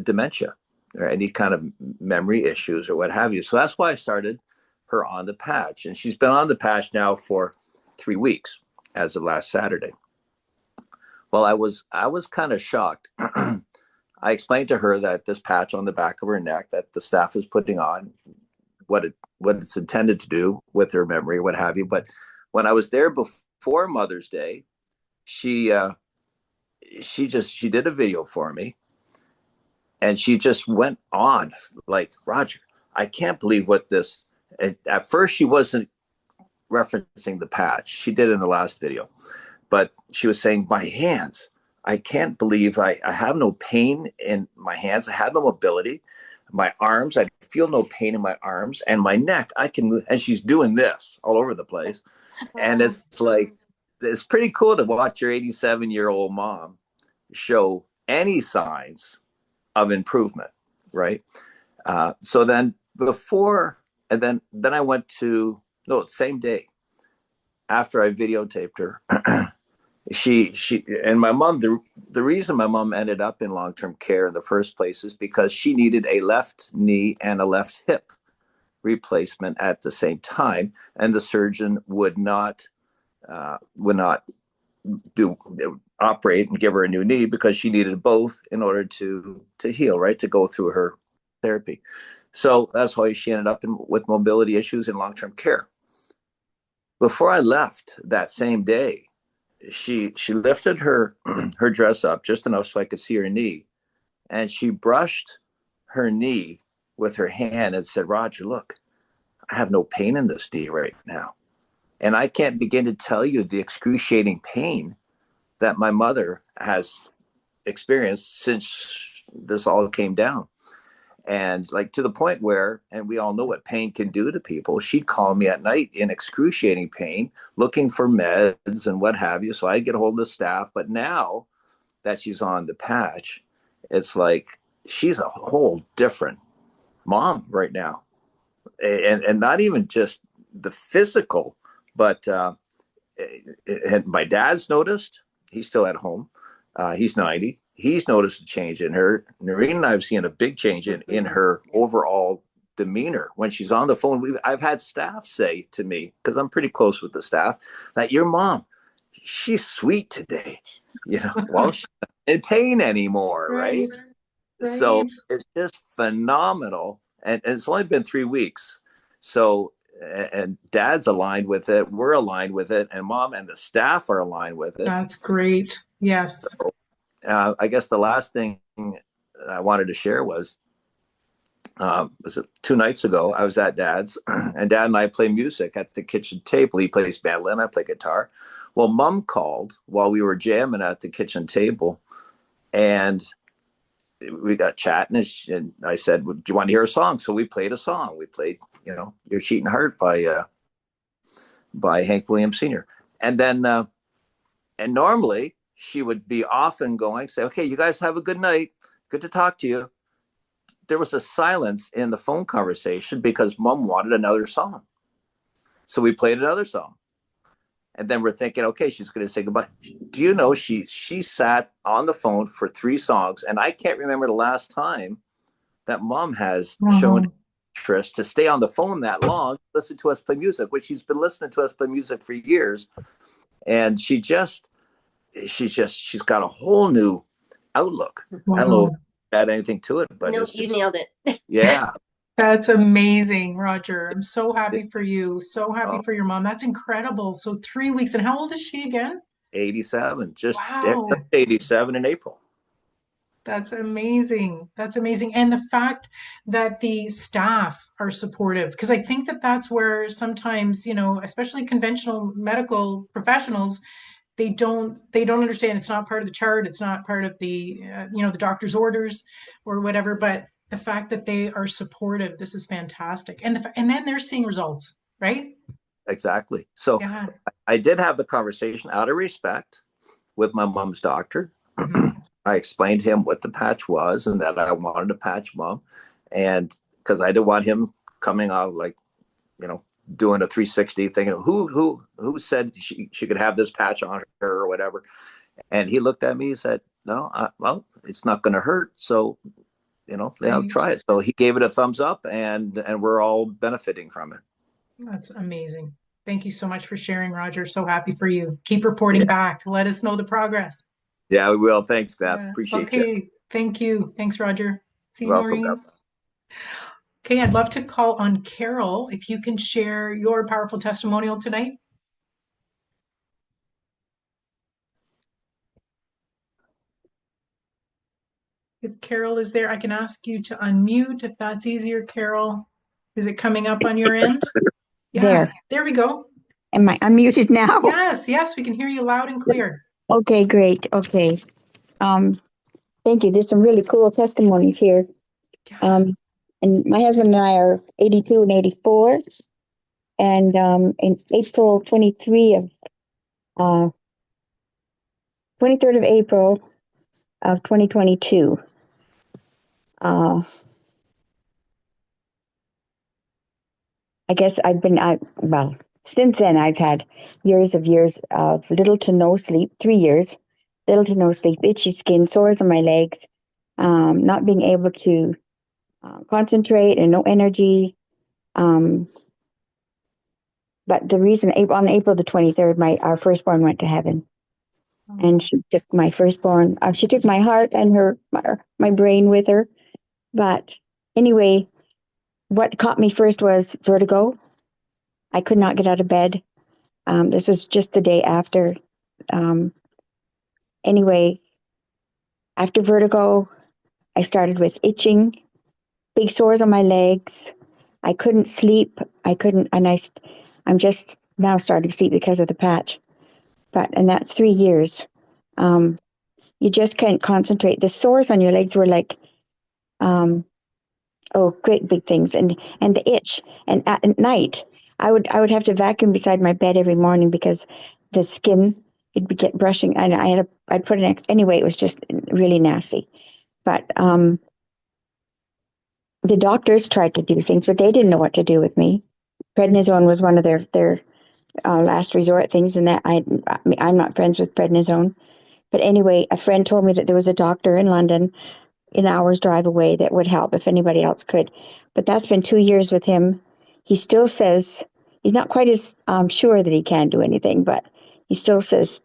dementia or any kind of memory issues or what have you. So that's why I started her on the patch. And she's been on the patch now for 3 weeks as of last Saturday. Well, I was kind of shocked. I explained to her that this patch on the back of her neck that the staff is putting on, what it's intended to do with her memory, what have you. But when I was there before Mother's Day, she she did a video for me, and she just went on like, Roger, I can't believe what this. And at first, she wasn't referencing the patch. She did in the last video, but she was saying, my hands. I can't believe I have no pain in my hands. I have no mobility. My arms, I feel no pain in my arms, and my neck, I can move. And she's doing this all over the place. And it's like, it's pretty cool to watch your 87-year-old mom show any signs of improvement, right? So then before, and then I went to, no, same day after I videotaped her, she and my mom, the reason my mom ended up in long-term care in the first place is because she needed a left knee and a left hip replacement at the same time, and the surgeon would not do operate and give her a new knee because she needed both in order to heal, right, to go through her therapy. So that's why she ended up with mobility issues in long-term care. Before I left that same day, she lifted her her dress up just enough so I could see her knee, and she brushed her knee with her hand and said, Roger, look, I have no pain in this knee right now. And I can't begin to tell you the excruciating pain that my mother has experienced since this all came down. And like to the point where, and we all know what pain can do to people, she'd call me at night in excruciating pain, looking for meds and what have you. So I get a hold of the staff. But now that she's on the patch, it's like she's a whole different mom right now. And not even just the physical, but and my dad's noticed. He's still at home. He's 90. He's noticed a change in her. Noreen and I have seen a big change in her overall demeanor when she's on the phone. I've had staff say to me, because I'm pretty close with the staff, that your mom, she's sweet today. Well, she's not in pain anymore, right? So Right. it's just phenomenal. And it's only been 3 weeks. So, and dad's aligned with it. We're aligned with it. And mom and the staff are aligned with it. That's great. Yes. So, I guess the last thing I wanted to share was it 2 nights ago, I was at dad's and dad and I play music at the kitchen table. He plays mandolin, I play guitar. Well, mom called while we were jamming at the kitchen table, and we got chatting, and I said, well, do you want to hear a song? So we played a song. We played, Your Cheating Heart by Hank Williams Sr. And then, and normally she would be off and going, say, okay, you guys have a good night. Good to talk to you. There was a silence in the phone conversation because mom wanted another song. So we played another song. And then we're thinking, okay, she's going to say goodbye. Do you know she sat on the phone for 3 songs, and I can't remember the last time that mom has shown interest to stay on the phone that long, listen to us play music, which she's been listening to us play music for years. And she's got a whole new outlook. Wow. I don't know if you add anything to it, but no, you nailed it. Yeah. That's amazing, Roger. I'm so happy for you. So happy for your mom. That's incredible. So 3 weeks. And how old is she again? 87, just Wow. 87 in April. That's amazing. That's amazing. And the fact that the staff are supportive, because I think that that's where sometimes, especially conventional medical professionals, they don't understand. It's not part of the chart. It's not part of the, the doctor's orders or whatever. But the fact that they are supportive, this is fantastic. And then they're seeing results, right? Exactly. So Yeah. I did have the conversation out of respect with my mom's doctor. I explained to him what the patch was and that I wanted to patch mom. And because I didn't want him coming out like, doing a 360 thinking, who said she could have this patch on her or whatever. And he looked at me and said, no, well, it's not going to hurt. So, try it. So he gave it a thumbs up, and we're all benefiting from it. That's amazing. Thank you so much for sharing, Roger. So happy for you. Keep reporting back. Let us know the progress. Yeah, we will. Thanks, Beth. Appreciate you. Okay. Thank you. Thanks, Roger. See you, Welcome, Maureen. Beth. Okay, I'd love to call on Carol if you can share your powerful testimonial tonight. If Carol is there, I can ask you to unmute if that's easier, Carol. Is it coming up on your end? Yeah, there we go. Am I unmuted now? Yes, we can hear you loud and clear. Okay, great. Okay. Thank you. There's some really cool testimonies here. And my husband and I are 82 and 84. And in April 23rd of April of 2022, I guess since then I've had years of little to no sleep, 3 years, little to no sleep, itchy skin, sores on my legs, not being able to concentrate and no energy. But the reason, on April the 23rd, our firstborn went to heaven. And she took my firstborn, she took my heart and my brain with her. But anyway, what caught me first was vertigo. I could not get out of bed. This was just the day after. Anyway, after vertigo, I started with itching, big sores on my legs. I couldn't sleep. I'm just now starting to sleep because of the patch. And that's 3 years. You just can't concentrate. The sores on your legs were like, great big things. And the itch. And at night, I would have to vacuum beside my bed every morning because the skin, it'd be brushing. And I'd put anyway, it was just really nasty. But the doctors tried to do things, but they didn't know what to do with me. Prednisone was one of their last resort things, and that I'm not friends with prednisone. But anyway, a friend told me that there was a doctor in London, an hour's drive away, that would help if anybody else could. But that's been 2 years with him. He still says he's not quite as sure that he can do anything, but he still says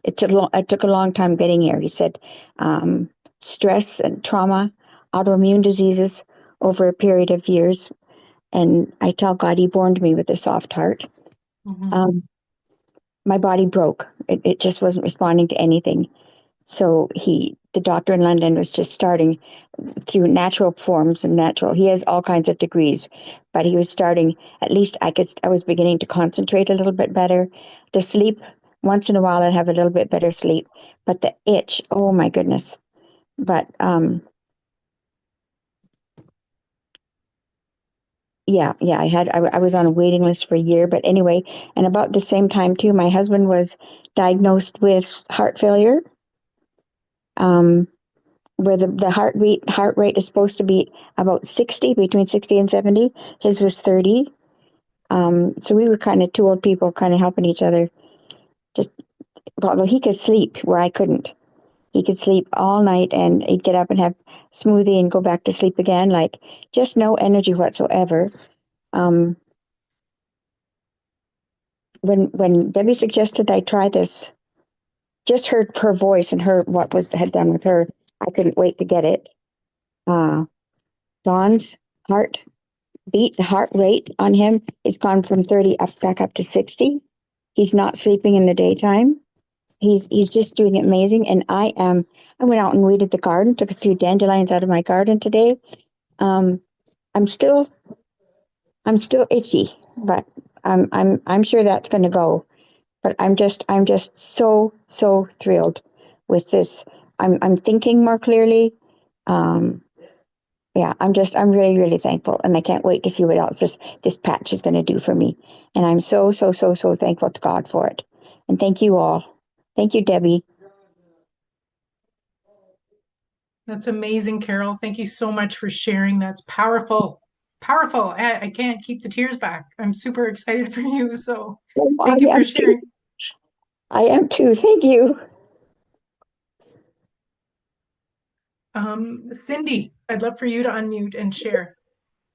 it took a long time getting here. He said stress and trauma, autoimmune diseases over a period of years. And I tell God he borned me with a soft heart. Mhm. My body broke. It just wasn't responding to anything. So the doctor in London was just starting through natural forms and he has all kinds of degrees, but he was starting, at least I was beginning to concentrate a little bit better. The sleep, once in a while I'd have a little bit better sleep, but the itch, oh my goodness. But, yeah, I was on a waiting list for a year, but anyway, and about the same time too, my husband was diagnosed with heart failure. Where the heart rate is supposed to be about 60, between 60 and 70. His was 30. So we were kind of two old people kind of helping each other. Just, although he could sleep where I couldn't. He could sleep all night and he'd get up and have smoothie and go back to sleep again, like just no energy whatsoever. Um, when Debbie suggested I try this, just heard her voice and heard what had done with her, I couldn't wait to get it. Dawn's the heart rate on him has gone from 30 back up to 60. He's not sleeping in the daytime. He's just doing amazing. And I went out and weeded the garden, took a few dandelions out of my garden today. Um, I'm still itchy, but I'm sure that's going to go. But I'm just so thrilled with this. I'm thinking more clearly. Um, yeah, I'm really, really thankful. And I can't wait to see what else this patch is going to do for me. And I'm so thankful to God for it. And thank you all. Thank you, Debbie. That's amazing, Carol. Thank you so much for sharing. That's powerful. Powerful. I can't keep the tears back. I'm super excited for you. So Oh, thank you for sharing. I am too. Thank you. Cindy, I'd love for you to unmute and share.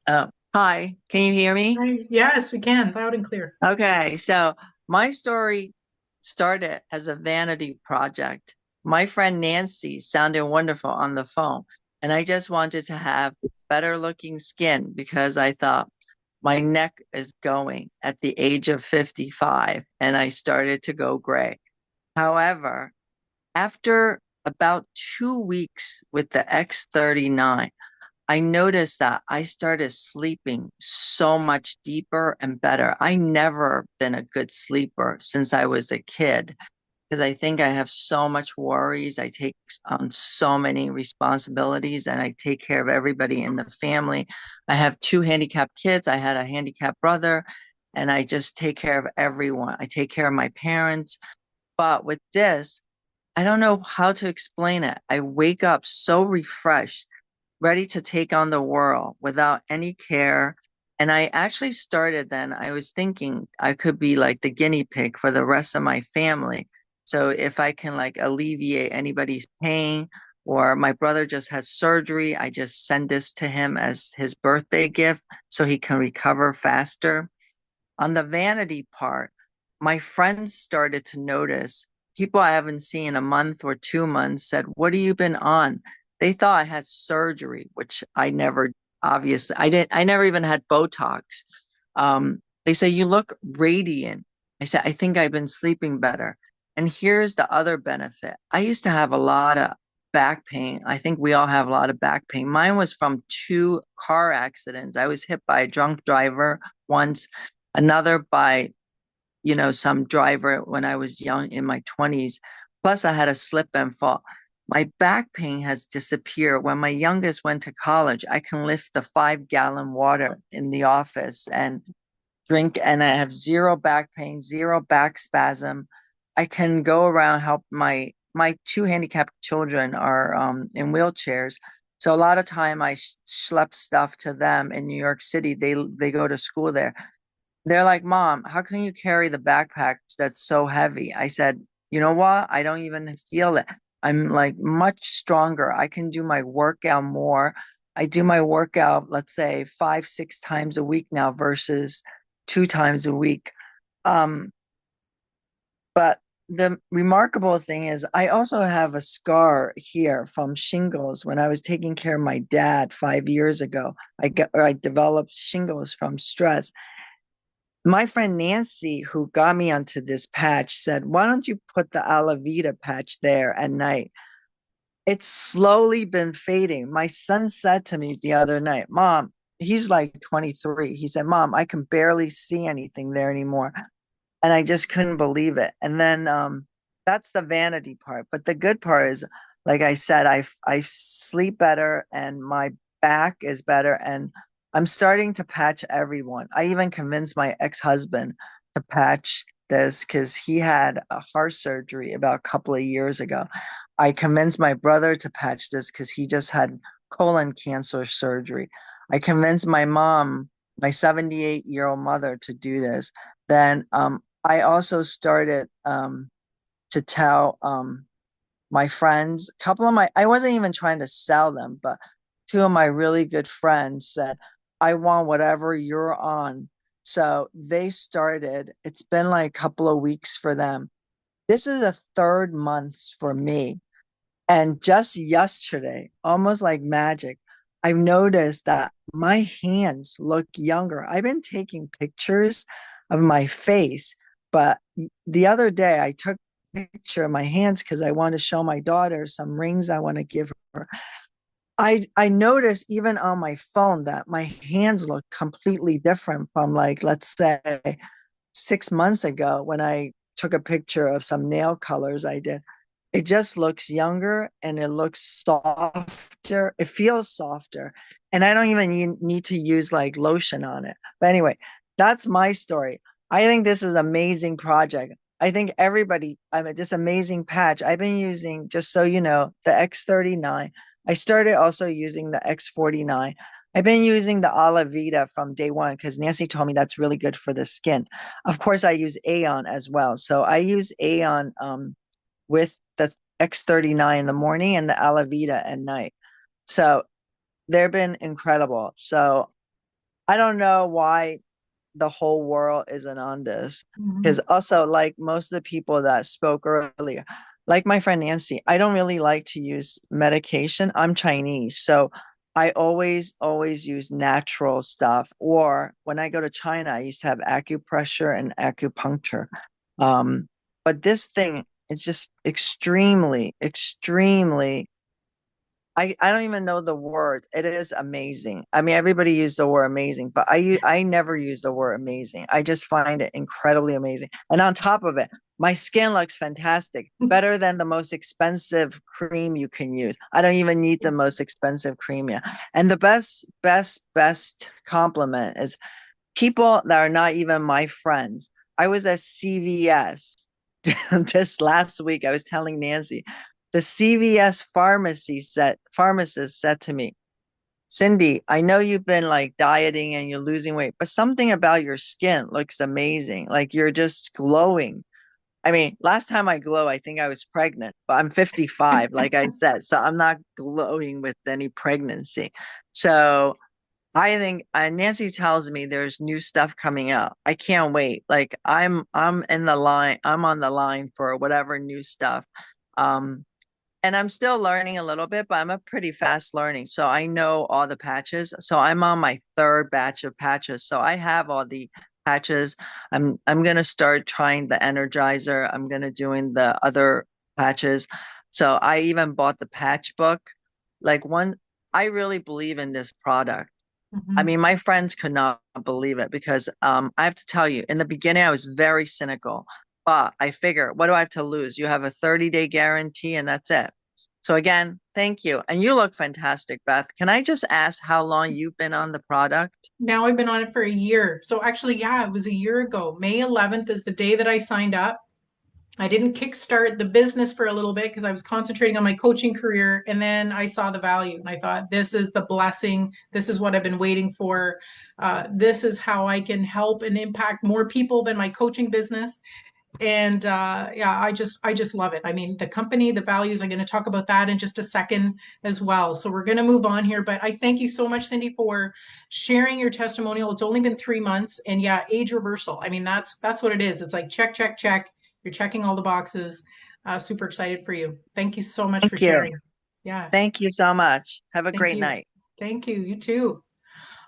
Hi, can you hear me? Hi. Yes, we can, loud and clear. Okay, so my story started as a vanity project. My friend Nancy sounded wonderful on the phone, and I just wanted to have better looking skin because I thought my neck is going at the age of 55, and I started to go gray. However, after about 2 weeks with the X39, I noticed that I started sleeping so much deeper and better. I never been a good sleeper since I was a kid because I think I have so much worries. I take on so many responsibilities and I take care of everybody in the family. I have two handicapped kids. I had a handicapped brother and I just take care of everyone. I take care of my parents. But with this, I don't know how to explain it. I wake up so refreshed, ready to take on the world without any care. And I actually started then, I was thinking I could be like the guinea pig for the rest of my family. So if I can like alleviate anybody's pain, or my brother just had surgery, I just send this to him as his birthday gift so he can recover faster. On the vanity part, my friends started to notice people I haven't seen in a month or 2 months said, "What have you been on?" They thought I had surgery, which I never, obviously, I never even had Botox. They say, "You look radiant." I said, "I think I've been sleeping better." And here's the other benefit. I used to have a lot of back pain. I think we all have a lot of back pain. Mine was from two car accidents. I was hit by a drunk driver once, another by, some driver when I was young in my 20s. Plus, I had a slip and fall. My back pain has disappeared. When my youngest went to college, I can lift the 5-gallon water in the office and drink, and I have zero back pain, zero back spasm. I can go around help my two handicapped children are in wheelchairs. So a lot of time I schlep stuff to them in New York City. They go to school there. They're like, Mom, how can you carry the backpacks that's so heavy? I said, you know what? I don't even feel it. I'm like much stronger. I can do my workout more. I do my workout, let's say 5, 6 times a week now versus 2 times a week. But the remarkable thing is, I also have a scar here from shingles. When I was taking care of my dad 5 years ago, I developed shingles from stress. My friend Nancy, who got me onto this patch, said, "Why don't you put the Alavita patch there at night?" It's slowly been fading. My son said to me the other night, Mom, he's like 23. He said, Mom, I can barely see anything there anymore. And I just couldn't believe it. And then that's the vanity part. But the good part is, like I said, I sleep better and my back is better. And I'm starting to patch everyone. I even convinced my ex-husband to patch this because he had a heart surgery about a couple of years ago. I convinced my brother to patch this because he just had colon cancer surgery. I convinced my mom, my 78-year-old mother, to do this. Then I also started to tell my friends, a couple of I wasn't even trying to sell them, but two of my really good friends said, I want whatever you're on. So they started, it's been like a couple of weeks for them. This is a third month for me. And just yesterday, almost like magic, I've noticed that my hands look younger. I've been taking pictures of my face, but the other day I took a picture of my hands because I want to show my daughter some rings I want to give her. I noticed even on my phone that my hands look completely different from, like, let's say 6 months ago when I took a picture of some nail colors I did. It just looks younger and it looks softer. It feels softer. And I don't even need to use like lotion on it. But anyway, that's my story. I think this is an amazing project. I think everybody, I mean, this amazing patch. I've been using, just so you know, the X39. I started also using the X49. I've been using the Alavita from day one because Nancy told me that's really good for the skin. Of course, I use Aeon as well. So I use Aeon with the X39 in the morning and the Alavita at night. So they've been incredible. So I don't know why the whole world isn't on this. Because also, like most of the people that spoke earlier, like my friend Nancy, I don't really like to use medication. I'm Chinese. So I always use natural stuff. Or when I go to China, I used to have acupressure and acupuncture. But this thing, it's just extremely I don't even know the word. It is amazing. I mean, everybody used the word amazing, but I never use the word amazing. I just find it incredibly amazing. And on top of it, my skin looks fantastic, better than the most expensive cream you can use. I don't even need the most expensive cream yet. And the best compliment is people that are not even my friends. I was at CVS just last week. I was telling Nancy, the CVS pharmacist said to me, Cindy, I know you've been like dieting and you're losing weight, but something about your skin looks amazing. Like you're just glowing. I mean, last time I glow, I think I was pregnant, but I'm 55, like I said, so I'm not glowing with any pregnancy. So I think Nancy tells me there's new stuff coming out. I can't wait. Like I'm in the line. I'm on the line for whatever new stuff. Um, and I'm still learning a little bit, but I'm a pretty fast learning. So I know all the patches. So I'm on my third batch of patches. So I have all the patches. I'm gonna start trying the Energizer. I'm gonna doing the other patches. So I even bought the patch book. Like one, I really believe in this product. I mean, my friends could not believe it because I have to tell you, in the beginning, I was very cynical. But I figure, what do I have to lose? You have a 30-day guarantee and that's it. So again, thank you. And you look fantastic, Beth. Can I just ask how long you've been on the product? Now I've been on it for a year. So actually, yeah, it was a year ago. May 11th is the day that I signed up. I didn't kickstart the business for a little bit because I was concentrating on my coaching career. And then I saw the value and I thought, this is the blessing. This is what I've been waiting for. This is how I can help and impact more people than my coaching business. And yeah, I just love it. I mean, the company, the values, I'm going to talk about that in just a second as well. So we're going to move on here, but I thank you so much, Cindy, for sharing your testimonial. It's only been 3 months, and yeah, age reversal. I mean, that's what it is. It's like check, check, check. You're checking all the boxes. Super excited for you. Thank you so much for Thank you. sharing. Yeah, Thank you so much. Have a thank great you. night. Thank you. You too.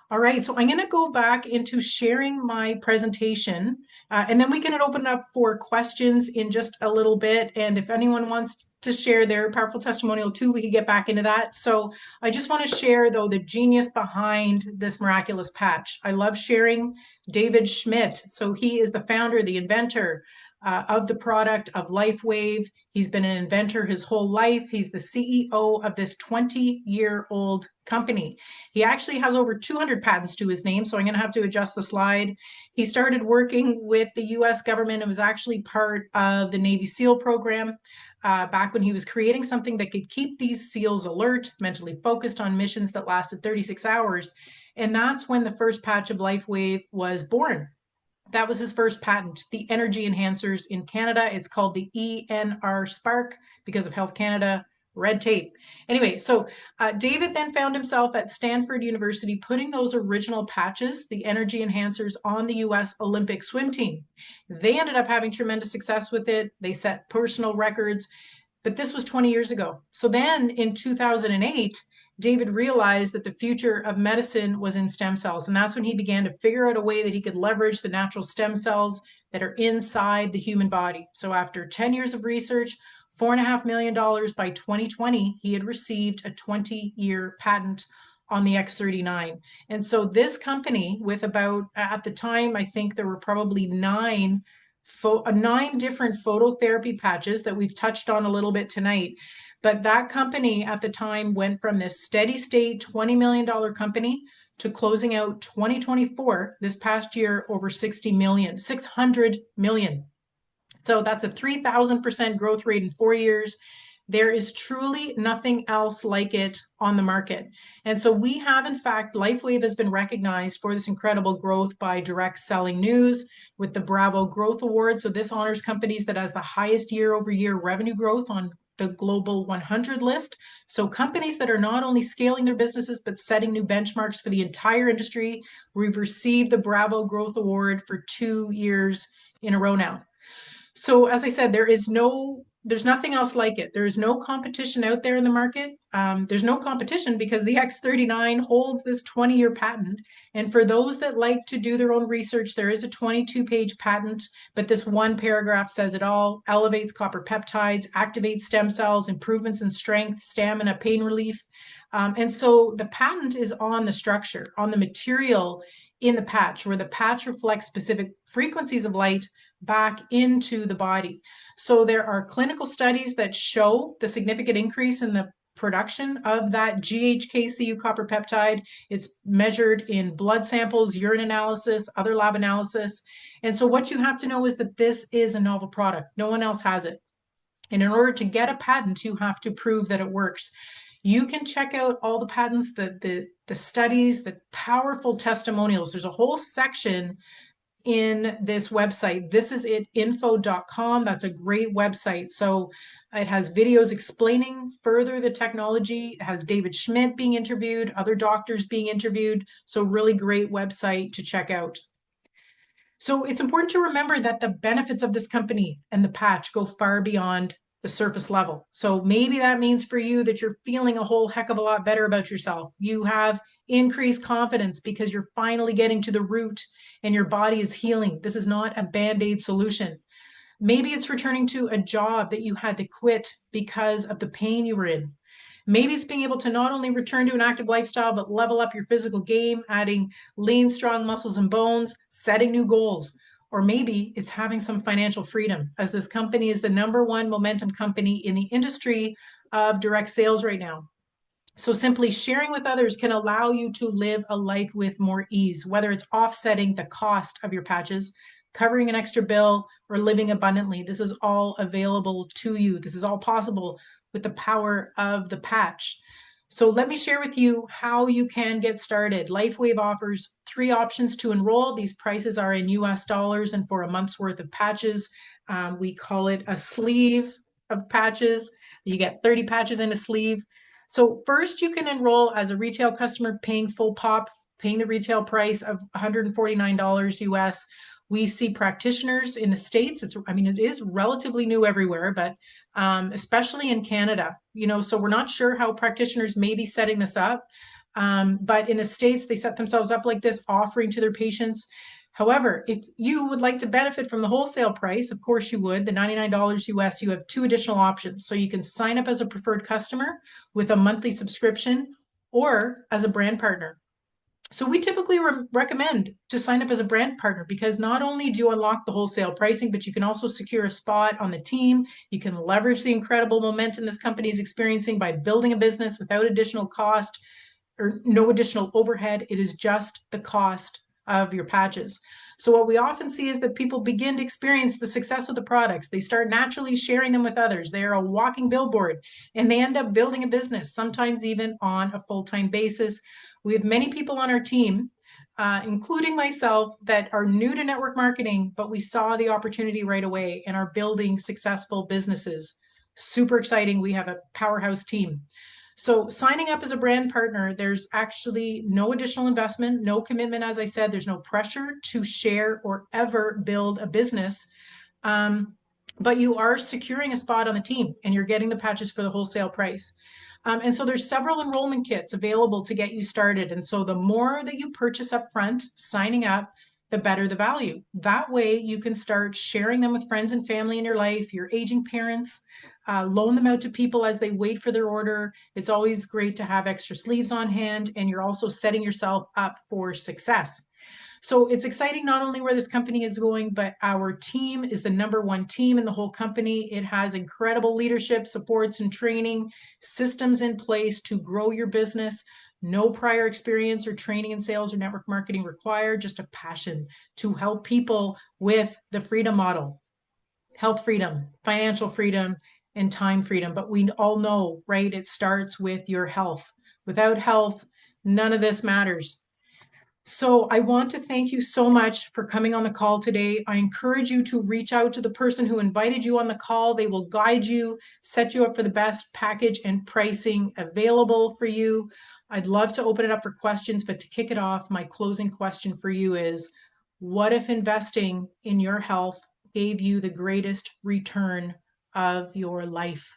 All right, so I'm going to go back into sharing my presentation, and then we can open up for questions in just a little bit. And if anyone wants to share their powerful testimonial too, we can get back into that. So I just want to share, though, the genius behind this miraculous patch. I love sharing David Schmidt. So he is the founder, the inventor of the product of LifeWave. He's been an inventor his whole life. He's the CEO of this 20-year-old company. He actually has over 200 patents to his name, so I'm going to have to adjust the slide. He started working with the US government and was actually part of the Navy SEAL program back when he was creating something that could keep these SEALs alert, mentally focused on missions that lasted 36 hours. And that's when the first patch of LifeWave was born. That was his first patent, the energy enhancers in Canada. It's called the ENR Spark because of Health Canada red tape. Anyway, so David then found himself at Stanford University putting those original patches, the energy enhancers, on the US Olympic swim team. They ended up having tremendous success with it. They set personal records, but this was 20 years ago. So then in 2008, David realized that the future of medicine was in stem cells. And that's when he began to figure out a way that he could leverage the natural stem cells that are inside the human body. So after 10 years of research, $4.5 million by 2020, he had received a 20-year patent on the X39. And so this company, with about, at the time, I think there were probably nine different phototherapy patches that we've touched on a little bit tonight. But that company at the time went from this steady state $20 million company to closing out 2024, this past year, over 600 million. So that's a 3,000% growth rate in 4 years. There is truly nothing else like it on the market. And so we have, in fact, LifeWave has been recognized for this incredible growth by Direct Selling News with the Bravo Growth Award. So this honors companies that has the highest year-over-year revenue growth on the Global 100 list. So companies that are not only scaling their businesses, but setting new benchmarks for the entire industry. We've received the Bravo Growth Award for 2 years in a row now. So as I said, there's nothing else like it. There's no competition out there in the market. There's no competition because the X39 holds this 20-year patent. And for those that like to do their own research, there is a 22-page patent, but this one paragraph says it all: elevates copper peptides, activates stem cells, improvements in strength, stamina, pain relief. And so the patent is on the structure, on the material in the patch, where the patch reflects specific frequencies of light back into the body. So there are clinical studies that show the significant increase in the production of that GHK-Cu copper peptide. It's measured in blood samples, urine analysis, other lab analysis. And so what you have to know is that this is a novel product. No one else has it. And in order to get a patent, you have to prove that it works. You can check out all the patents, the studies, the powerful testimonials. There's a whole section in this website. thisisit.info.com. That's a great website. So it has videos explaining further the technology. It has David Schmidt being interviewed, other doctors being interviewed. So really great website to check out. So it's important to remember that the benefits of this company and the patch go far beyond the surface level. So maybe that means for you that you're feeling a whole heck of a lot better about yourself. You have increased confidence because you're finally getting to the root and your body is healing. This is not a band-aid solution. Maybe it's returning to a job that you had to quit because of the pain you were in. Maybe it's being able to not only return to an active lifestyle, but level up your physical game, adding lean, strong muscles and bones, setting new goals. Or maybe it's having some financial freedom, as this company is the #1 momentum company in the industry of direct sales right now. So simply sharing with others can allow you to live a life with more ease, whether it's offsetting the cost of your patches, covering an extra bill, or living abundantly. This is all available to you. This is all possible with the power of the patch. So let me share with you how you can get started. LifeWave offers 3 options to enroll. These prices are in US dollars, and for a month's worth of patches, we call it a sleeve of patches. You get 30 patches in a sleeve. So first, you can enroll as a retail customer paying full pop, paying the retail price of $149 US. We see practitioners in the States. It is relatively new everywhere, but especially in Canada, so we're not sure how practitioners may be setting this up. But in the States, they set themselves up like this, offering to their patients. However, if you would like to benefit from the wholesale price, of course you would, the $99 US, you have 2 additional options. So you can sign up as a preferred customer with a monthly subscription or as a brand partner. So we typically recommend to sign up as a brand partner because not only do you unlock the wholesale pricing, but you can also secure a spot on the team. You can leverage the incredible momentum this company is experiencing by building a business without additional cost or no additional overhead. It is just the cost of your patches. So what we often see is that people begin to experience the success of the products. They start naturally sharing them with others. They are a walking billboard, and they end up building a business, sometimes even on a full-time basis. We have many people on our team, including myself, that are new to network marketing, but we saw the opportunity right away and are building successful businesses. Super exciting. We have a powerhouse team. So signing up as a brand partner, there's actually no additional investment, no commitment. As I said, there's no pressure to share or ever build a business. But you are securing a spot on the team and you're getting the patches for the wholesale price. And so there's several enrollment kits available to get you started. And so the more that you purchase up front, signing up, the better the value. That way you can start sharing them with friends and family in your life, your aging parents, loan them out to people as they wait for their order. It's always great to have extra sleeves on hand, and you're also setting yourself up for success. So it's exciting not only where this company is going, but our team is the #1 team in the whole company. It has incredible leadership, supports, and training systems in place to grow your business. No prior experience or training in sales or network marketing required, just a passion to help people with the freedom model, health freedom, financial freedom, and time freedom. But we all know, right? It starts with your health. Without health, none of this matters. So I want to thank you so much for coming on the call today. I encourage you to reach out to the person who invited you on the call. They will guide you, set you up for the best package and pricing available for you. I'd love to open it up for questions, but to kick it off, my closing question for you is, what if investing in your health gave you the greatest return of your life?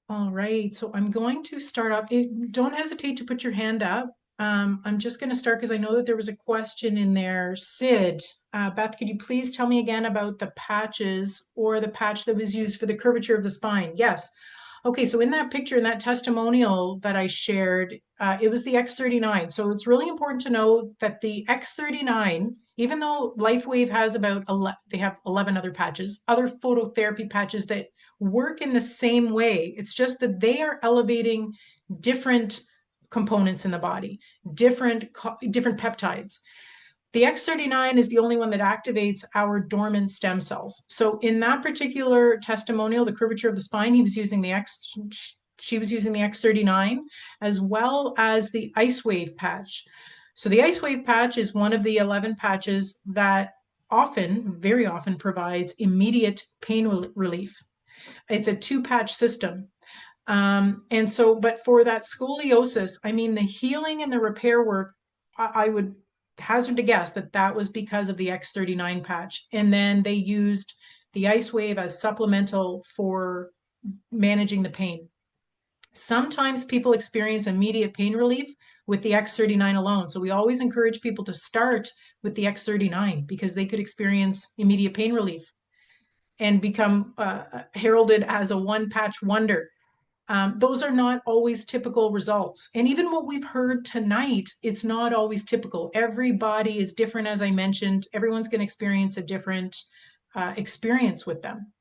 All right, so I'm going to start off. Don't hesitate to put your hand up. I'm just going to start because I know that there was a question in there. Sid, Beth, could you please tell me again about the patches or the patch that was used for the curvature of the spine? Yes. Okay, so in that picture, in that testimonial that I shared, it was the X39. So it's really important to know that the X39, even though LifeWave has they have 11 other patches, other phototherapy patches that work in the same way. It's just that they are elevating different components in the body, different peptides. The X39 is the only one that activates our dormant stem cells. So in that particular testimonial, the curvature of the spine, she was using the X39 as well as the IceWave patch. So the IceWave patch is one of the 11 patches that very often provides immediate pain relief. It's a 2-patch system. But for that scoliosis, the healing and the repair work, I would hazard to guess that was because of the X39 patch. And then they used the IceWave as supplemental for managing the pain. Sometimes people experience immediate pain relief with the X39 alone. So we always encourage people to start with the X39 because they could experience immediate pain relief and become heralded as a 1-patch wonder. Those are not always typical results. And even what we've heard tonight, it's not always typical. Everybody is different, as I mentioned. Everyone's going to experience a different experience with them.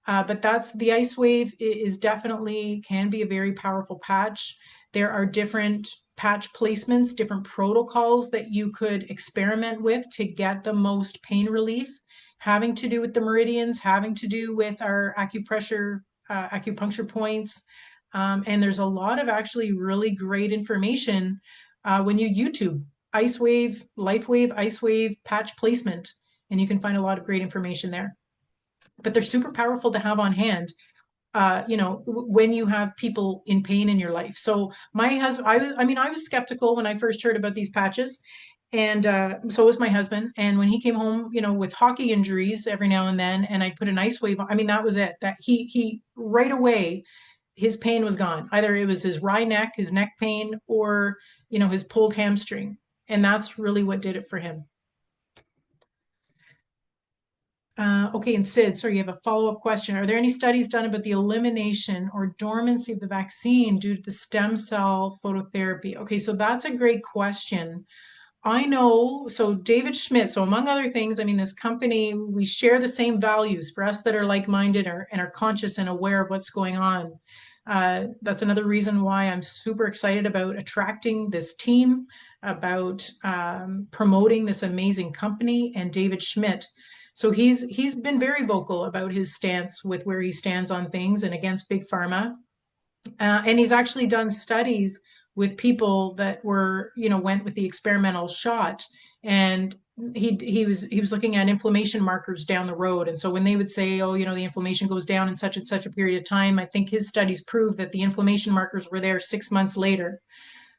But that's the Ice Wave is definitely can be a very powerful patch. There are different patch placements, different protocols that you could experiment with to get the most pain relief, having to do with the meridians, having to do with our acupuncture points. And there's a lot of actually really great information when you YouTube Ice Wave, Life Wave, Ice Wave, patch placement, and you can find a lot of great information there. But they're super powerful to have on hand, when you have people in pain in your life. So my husband, I was skeptical when I first heard about these patches, and so was my husband. And when he came home, with hockey injuries every now and then, and I put an Ice Wave on, that was it. That he right away, his pain was gone. Either it was his wry neck, his neck pain, or his pulled hamstring, and that's really what did it for him. Okay, and Sid, sorry, you have a follow-up question. Are there any studies done about the elimination or dormancy of the vaccine due to the stem cell phototherapy? Okay, so that's a great question. I know, so David Schmidt, so among other things, this company, we share the same values for us that are like-minded and are conscious and aware of what's going on. That's another reason why I'm super excited about attracting this team, about promoting this amazing company and David Schmidt. So he's been very vocal about his stance with where he stands on things and against big pharma. And he's actually done studies with people that went with the experimental shot, and he was looking at inflammation markers down the road. And so when they would say, oh, the inflammation goes down in such and such a period of time, I think his studies prove that the inflammation markers were there 6 months later.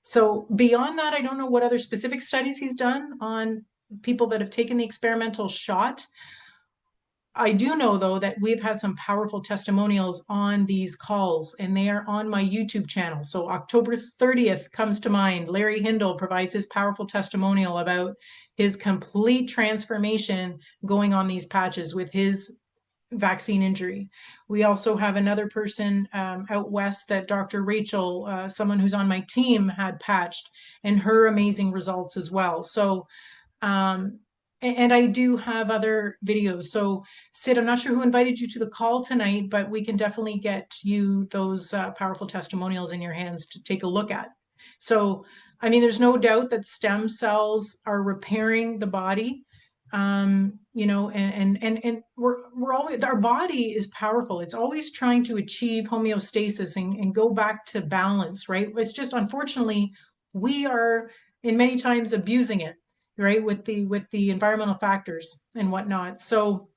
So beyond that, I don't know what other specific studies he's done on people that have taken the experimental shot. I do know, though, that we've had some powerful testimonials on these calls, and they are on my YouTube channel. So October 30th comes to mind. Larry Hindle provides his powerful testimonial about his complete transformation going on these patches with his vaccine injury. We also have another person out west that Dr. Rachel, someone who's on my team, had patched, and her amazing results as well. So and I do have other videos. So Sid, I'm not sure who invited you to the call tonight, but we can definitely get you those powerful testimonials in your hands to take a look at. So, there's no doubt that stem cells are repairing the body. And we're always, our body is powerful. It's always trying to achieve homeostasis and go back to balance, right? It's just, unfortunately, we are in many times abusing it, right, with the environmental factors and whatnot. So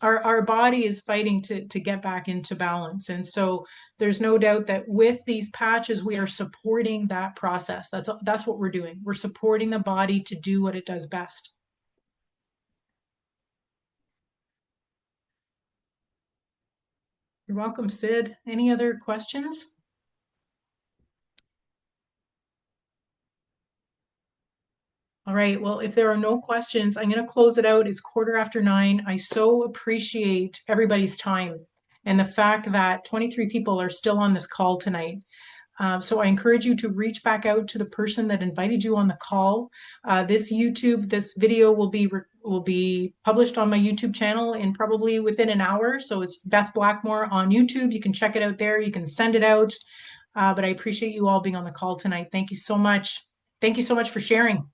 our body is fighting to get back into balance. And so there's no doubt that with these patches, we are supporting that process. That's what we're doing. We're supporting the body to do what it does best. You're welcome, Sid. Any other questions? All right, well, if there are no questions, I'm going to close it out. It's 9:15. I so appreciate everybody's time and the fact that 23 people are still on this call tonight. So I encourage you to reach back out to the person that invited you on the call. This video will be published on my YouTube channel in probably within an hour. So it's Beth Blackmore on YouTube. You can check it out there. You can send it out. But I appreciate you all being on the call tonight. Thank you so much. Thank you so much for sharing.